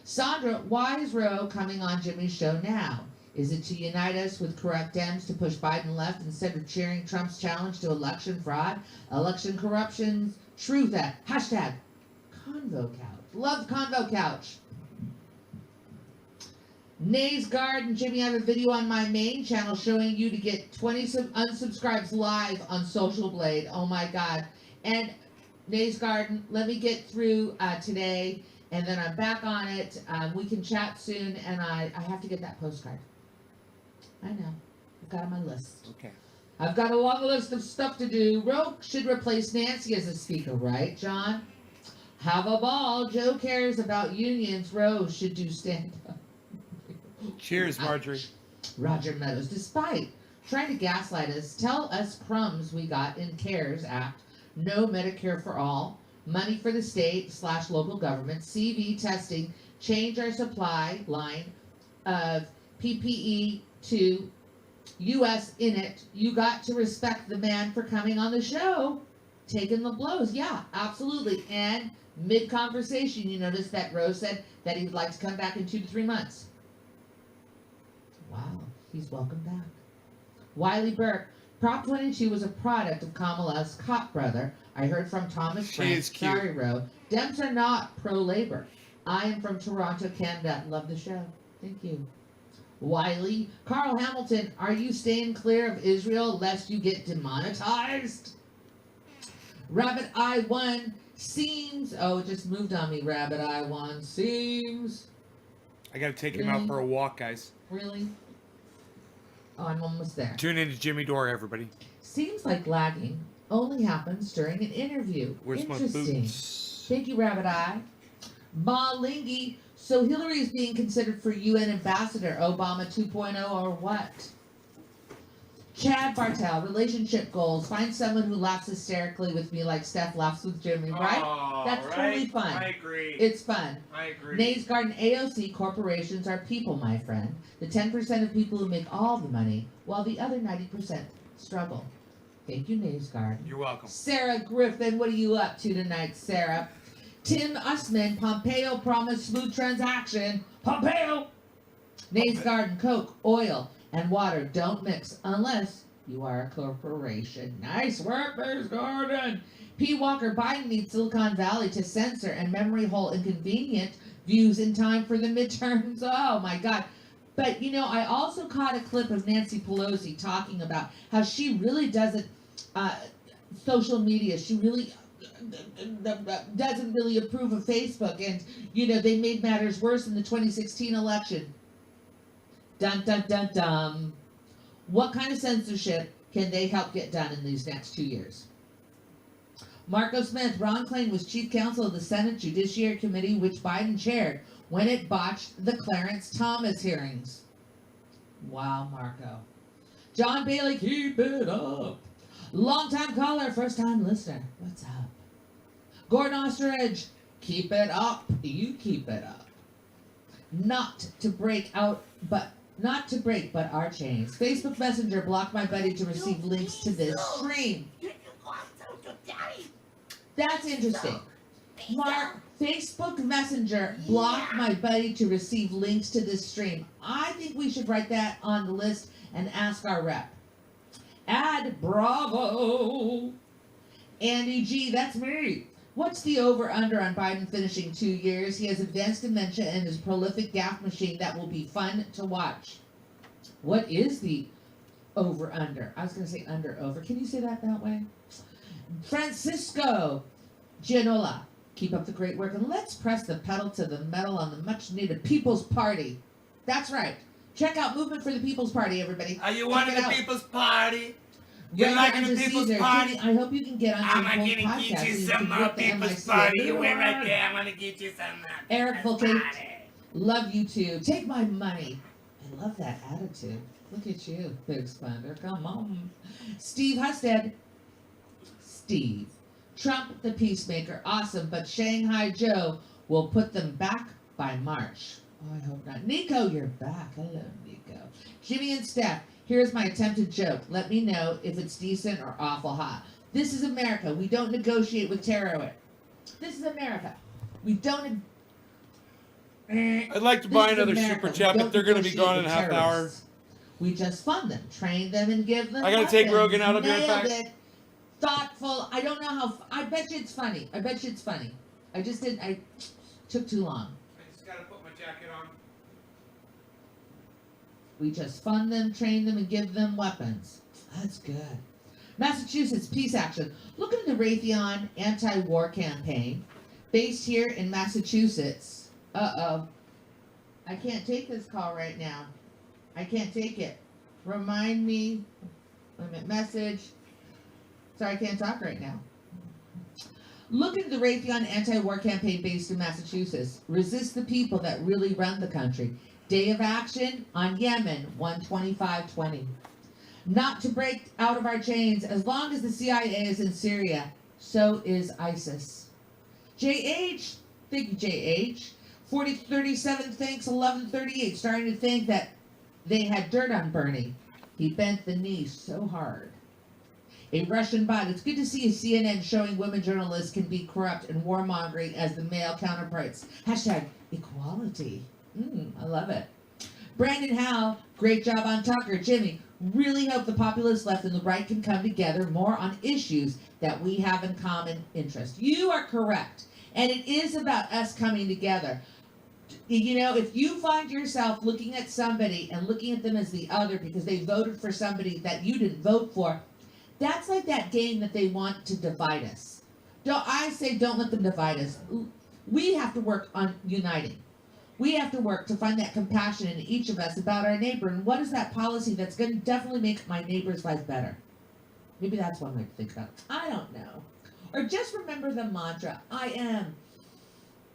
Sandra, why is Roe coming on Jimmy's show now? Is it to unite us with corrupt Dems to push Biden left instead of cheering Trump's challenge to election fraud, election corruption, truth at hashtag Convo Couch. Love Convo Couch. Nays Guard and Jimmy, I have a video on my main channel showing you to get 20 unsubscribes live on Social Blade. Oh my God. And Nays Garden, let me get through today, and then I'm back on it. We can chat soon, and I have to get that postcard. I know. I've got it on my list. Okay. I've got a long list of stuff to do. Roe should replace Nancy as a speaker, right, John? Have a ball. Joe cares about unions. Roe should do stand-up. Cheers, Marjorie. Roger Meadows, despite trying to gaslight us, tell us crumbs we got in CARES Act, no Medicare for all, money for the state/local government, CV testing, change our supply line of PPE to U.S. in it. You got to respect the man for coming on the show, taking the blows. Yeah, absolutely. And mid-conversation, you notice that Rose said that he would like to come back in 2 to 3 months. Wow, he's welcome back. Wiley Burke, Prop 22 was a product of Kamala's cop brother. I heard from Thomas She Frank. is cute. Sorry, Ro. Dems are not pro-labor. I am from Toronto, Canada. Love the show. Thank you. Wiley, Carl Hamilton, are you staying clear of Israel lest you get demonetized? Rabbit Eye 1 seems. Oh, it just moved on me. Rabbit Eye 1 seems. I gotta take him out Really? for a walk, guys. Really? Oh, I'm almost there. Tune in to Jimmy Dore, everybody. Seems like lagging only happens during an interview. Where's my Interesting. boots? Thank you, Rabbit Eye. Ma Lingy. So Hillary is being considered for UN ambassador, Obama 2.0 or what? Chad Bartel, relationship goals. Find someone who laughs hysterically with me like Steph laughs with Jimmy, right? Oh, That's totally fun. I agree. It's fun. I agree. Nays Garden AOC corporations are people, my friend. The 10% of people who make all the money, while the other 90% struggle. Thank you, Nays Garden. You're welcome. Sarah Griffin, what are you up to tonight, Sarah? Tim Usman, Pompeo promised smooth transaction. Pompeo! Nays Garden, Coke, oil, and water don't mix unless you are a corporation. Nice work, Nays Garden. P. Walker, Biden needs Silicon Valley to censor and memory hole inconvenient views in time for the midterms. Oh my God. But I also caught a clip of Nancy Pelosi talking about how she really doesn't, social media, she really doesn't really approve of Facebook. And, they made matters worse in the 2016 election. Dun, dun, dun, dun. What kind of censorship can they help get done in these next 2 years? Marco Smith, Ron Klain was chief counsel of the Senate Judiciary Committee, which Biden chaired when it botched the Clarence Thomas hearings. Wow, Marco. John Bailey, keep it up. Long-time caller, first-time listener. What's up? Gordon Osteridge, keep it up. You keep it up. Not to break, but our chains. Facebook Messenger blocked my buddy to receive links to this stream. That's interesting. Mark, Facebook Messenger blocked my buddy to receive links to this stream. I think we should write that on the list and ask our rep. Add bravo. Andy G, that's me. What's the over-under on Biden finishing 2 years? He has advanced dementia and his prolific gaffe machine that will be fun to watch. What is the over-under? I was going to say under-over. Can you say that way? Francisco Gianola, keep up the great work, and let's press the pedal to the metal on the much-needed People's Party. That's right. Check out Movement for the People's Party, everybody. Are you Check wanting it the out. People's Party? You Right liking on the to People's Caesar. Party? I hope you can get on I'm some gonna whole get podcast you so some can more get the People's MIC. Party. You wait right there. I'm gonna get you some Eric People's Volkate, Party. love you too. Take my money. I love that attitude. Look at you, big spender. Come on. Steve Husted. Steve. Trump the peacemaker. Awesome, but Shanghai Joe will put them back by March. Oh, I hope not. Nico, you're back. Hello, Nico. Jimmy and Steph. Here's my attempted joke. Let me know if it's decent or awful hot. This is America. We don't negotiate with terrorists. This is America. We don't. I'd like to This buy is another America. super We chat, don't but they're going to be negotiate gone in a with half hour. terrorists. We just fund them, train them, and give them. I gotta take weapons. Rogan out. I'll be right Nailed back. it. Thoughtful. I don't know how. I bet you it's funny. I just didn't. I took too long. I just got to put my jacket on. We just fund them, train them, and give them weapons. That's good. Massachusetts Peace Action. Look into the Raytheon anti-war campaign based here in Massachusetts. Uh-oh. I can't take this call right now. I can't take it. Remind me. Wait a minute. Message. Sorry, I can't talk right now. Look into the Raytheon anti-war campaign based in Massachusetts. Resist the people that really run the country. Day of action on Yemen, 12520. Not to break out of our chains. As long as the CIA is in Syria, so is ISIS. JH, thank you, JH. 4037 thanks 1138. Starting to think that they had dirt on Bernie. He bent the knee so hard. A Russian bot. It's good to see CNN showing women journalists can be corrupt and warmongering as the male counterparts. Hashtag equality. I love it. Brandon Howe, great job on Tucker. Jimmy, really hope the populist left and the right can come together more on issues that we have in common interest. You are correct. And it is about us coming together. If you find yourself looking at somebody and looking at them as the other because they voted for somebody that you didn't vote for, that's like that game that they want to divide us. Don't let them divide us. We have to work on uniting. We have to work to find that compassion in each of us about our neighbor. And what is that policy that's going to definitely make my neighbor's life better? Maybe that's one way to think about it. I don't know. Or just remember the mantra, I am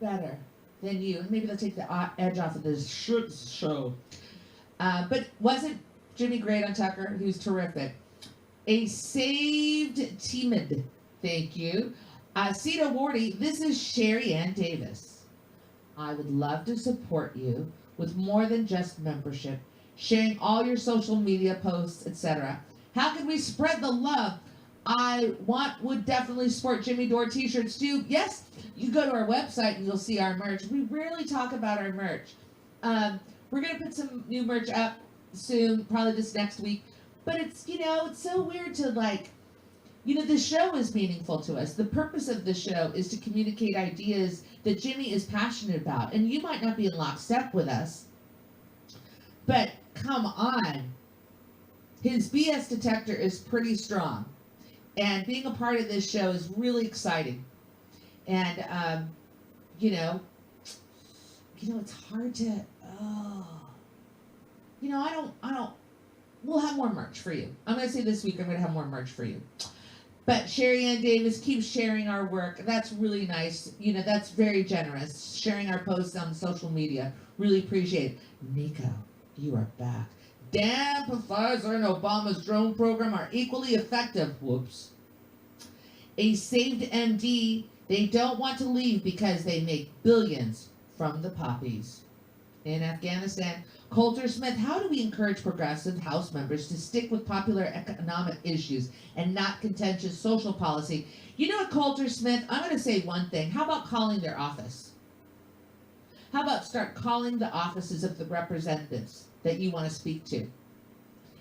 better than you. And maybe they'll take the edge off of this show. But wasn't Jimmy great on Tucker? He was terrific. A saved timid. Thank you. Sita Wardy, this is Sherry Ann Davis. I would love to support you with more than just membership, sharing all your social media posts, etc. How can we spread the love? Would definitely support Jimmy Dore t-shirts too. Yes, you go to our website and you'll see our merch. We rarely talk about our merch. We're gonna put some new merch up soon, probably this next week. But it's, it's so weird to like, the show is meaningful to us. The purpose of the show is to communicate ideas that Jimmy is passionate about. And you might not be in lockstep with us, but come on. His BS detector is pretty strong. And being a part of this show is really exciting. And, it's hard to, we'll have more merch for you. I'm going to say this week I'm going to have more merch for you. But Sherry Ann Davis keeps sharing our work. That's really nice. That's very generous. Sharing our posts on social media. Really appreciate it. Nico, you are back. Damn, Pfizer and Obama's drone program are equally effective. Whoops. A saved MD, they don't want to leave because they make billions from the poppies. In Afghanistan, Coulter Smith, how do we encourage progressive House members to stick with popular economic issues and not contentious social policy? You know what, Coulter Smith, I'm going to say one thing. How about calling their office? How about start calling the offices of the representatives that you want to speak to?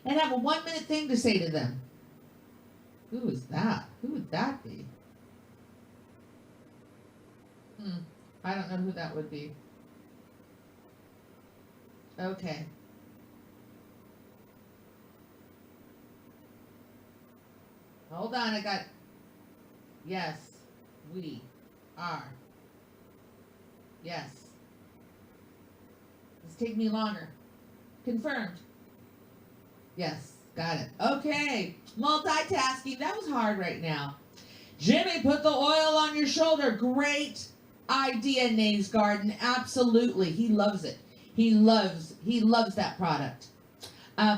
And have a 1-minute thing to say to them. Who is that? Who would that be? I don't know who that would be. Okay. Hold on, I got... Yes, we are. Yes. This take me longer. Confirmed. Yes, got it. Okay. Multitasking. That was hard right now. Jimmy, put the oil on your shoulder. Great idea, Nays Garden. Absolutely. He loves it. He loves that product.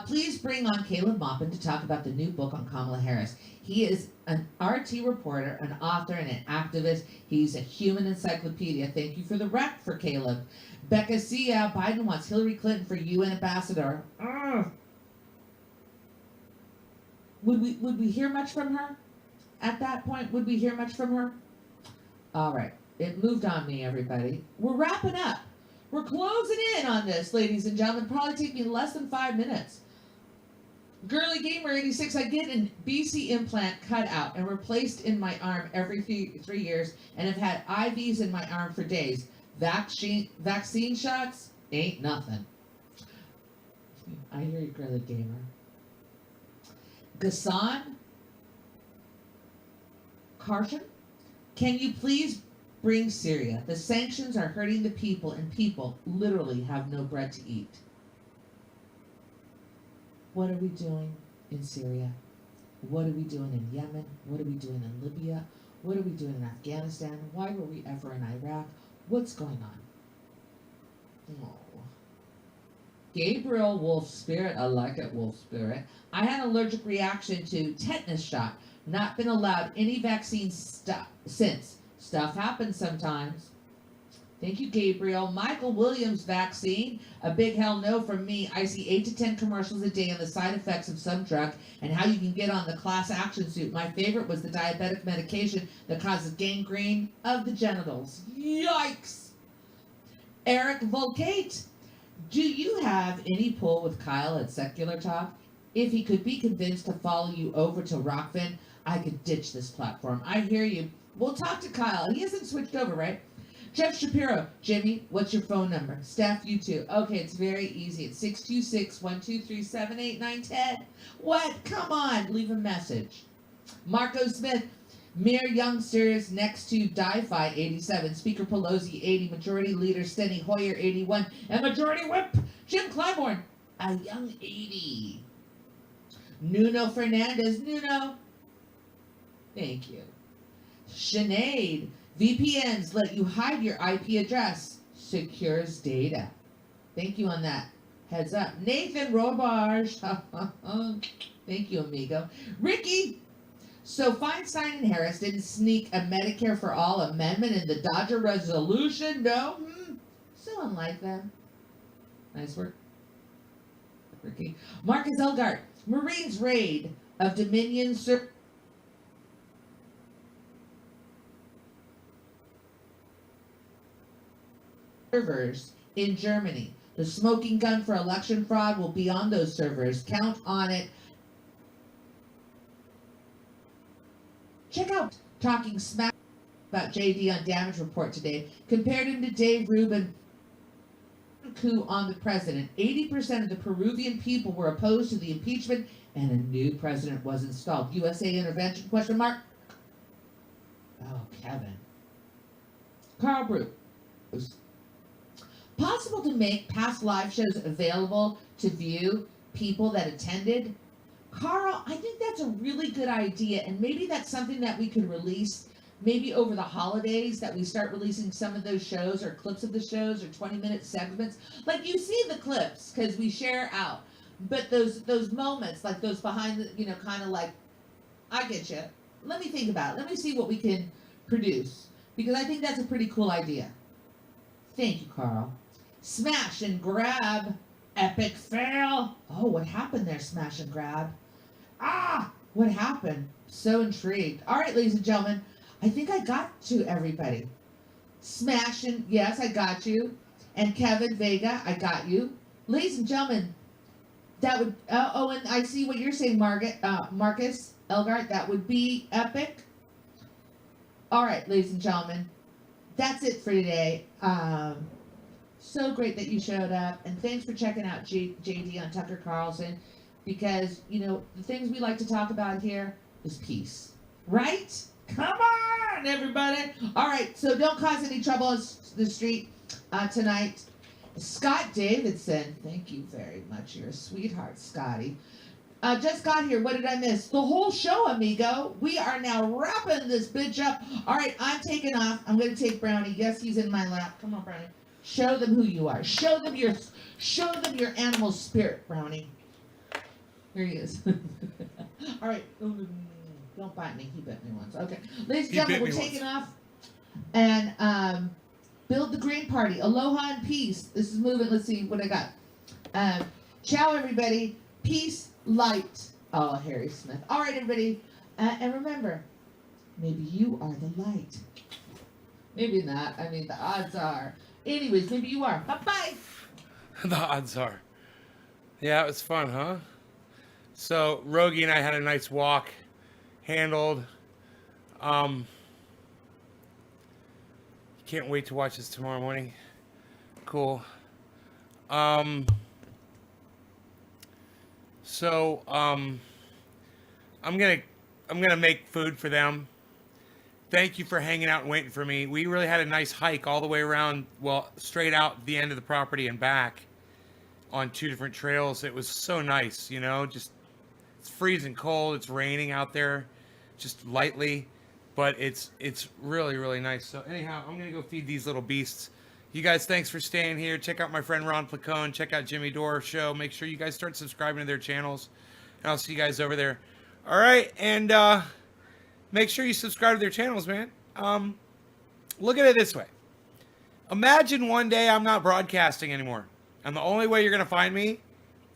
Please bring on Caleb Maupin to talk about the new book on Kamala Harris. He is an RT reporter, an author, and an activist. He's a human encyclopedia. Thank you for the rep for Caleb. Becca Sia, Biden wants Hillary Clinton for UN ambassador. Would we hear much from her? At that point, would we hear much from her? All right. It moved on me, everybody. We're wrapping up. We're closing in on this, ladies and gentlemen. Probably take me less than 5 minutes. Girly Gamer 86, I get an BC implant cut out and replaced in my arm every 3 years and have had IVs in my arm for days. Vaccine shots ain't nothing. I hear you, Girly Gamer. Gassan Karshan, can you please bring Syria? The sanctions are hurting the people, and people literally have no bread to eat. What are we doing in Syria? What are we doing in Yemen? What are we doing in Libya? What are we doing in Afghanistan? Why were we ever in Iraq? What's going on? Oh. Gabriel Wolf Spirit, I like it, Wolf Spirit. I had an allergic reaction to tetanus shot. Not been allowed any vaccine since. Stuff happens sometimes. Thank you, Gabriel. Michael Williams vaccine. A big hell no from me. I see 8 to 10 commercials a day on the side effects of some drug and how you can get on the class action suit. My favorite was the diabetic medication that causes gangrene of the genitals. Yikes! Eric Volcate. Do you have any pull with Kyle at Secular Talk? If he could be convinced to follow you over to Rockfin, I could ditch this platform. I hear you. We'll talk to Kyle. He hasn't switched over, right? Jeff Shapiro. Jimmy, what's your phone number? Steph, you too. Okay, it's very easy. It's 626-123-78910. What? Come on. Leave a message. Marco Smith. Mere youngsters next to Di-Fi 87, Speaker Pelosi 80, Majority Leader Steny Hoyer 81, and Majority Whip Jim Clyburn, a young 80. Nuno Fernandez, Nuno. Thank you. Sinead, VPNs let you hide your IP address, secures data. Thank you on that. Heads up. Nathan Robarge. Thank you, amigo. Ricky. So Feinstein and Harris didn't sneak a Medicare for All amendment in the Dodger resolution? No? So unlike them. Nice work, Ricky. Marcus Elgart. Marines raid of Dominion servers in Germany. The smoking gun for election fraud will be on those servers. Count on it. Check out Talking Smack about JD on Damage Report today. Compared him to Dave Rubin coup on the president. 80% of the Peruvian people were opposed to the impeachment, and a new president was installed. USA intervention, question mark? Oh, Kevin. Carl Bruce. Possible to make past live shows available to view people that attended? Carl, I think that's a really good idea, and maybe that's something that we could release maybe over the holidays, that we start releasing some of those shows or clips of the shows or 20-minute segments. Like, you see the clips because we share out, but those moments, like those behind the, kind of like, I get you. Let me think about it. Let me see what we can produce, because I think that's a pretty cool idea. Thank you, Carl. Smash and grab. Epic fail. Oh, what happened there, Smash and grab? Ah, what happened? So intrigued. All right, ladies and gentlemen, I think I got to everybody. Smash and, yes, I got you. And Kevin Vega, I got you. Ladies and gentlemen, that would, oh, and I see what you're saying, Marcus Elgart, that would be epic. All right, ladies and gentlemen, that's it for today. So great that you showed up, and thanks for checking out JD on Tucker Carlson, because, the things we like to talk about here is peace, right? Come on, everybody. All right, so don't cause any trouble on the street tonight. Scott Davidson, thank you very much. You're a sweetheart, Scotty. Just got here. What did I miss? The whole show, amigo. We are now wrapping this bitch up. All right, I'm taking off. I'm going to take Brownie. Yes, he's in my lap. Come on, Brownie. Show them who you are. Show them your animal spirit, Brownie. Here he is. All right. Don't bite me. He bit me once. Okay. Ladies and gentlemen, we're taking off. And build the green party. Aloha and peace. This is moving. Let's see what I got. Ciao, everybody. Peace, light. Oh, Harry Smith. All right, everybody. And remember, maybe you are the light. Maybe not. I mean, the odds are. Anyways, maybe you are. Bye-bye. The odds are. Yeah, it was fun, huh? So, Rogie and I had a nice walk. Handled. Can't wait to watch this tomorrow morning. Cool. So, I'm gonna make food for them. Thank you for hanging out and waiting for me. We really had a nice hike all the way around, well, straight out the end of the property and back on 2 different trails. It was so nice, just, it's freezing cold. It's raining out there, just lightly, but it's really, really nice. So anyhow, I'm going to go feed these little beasts. You guys, thanks for staying here. Check out my friend Ron Placone. Check out Jimmy Dore show. Make sure you guys start subscribing to their channels, and I'll see you guys over there. All right, and make sure you subscribe to their channels, man. Look at it this way. Imagine one day I'm not broadcasting anymore, and the only way you're going to find me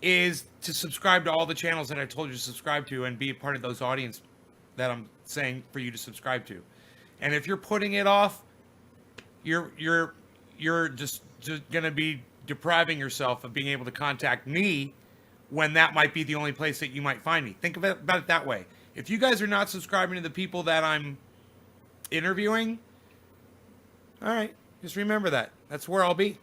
is to subscribe to all the channels that I told you to subscribe to and be a part of those audience that I'm saying for you to subscribe to. And if you're putting it off, you're just going to be depriving yourself of being able to contact me when that might be the only place that you might find me. Think about it that way. If you guys are not subscribing to the people that I'm interviewing, all right, just remember that. That's where I'll be.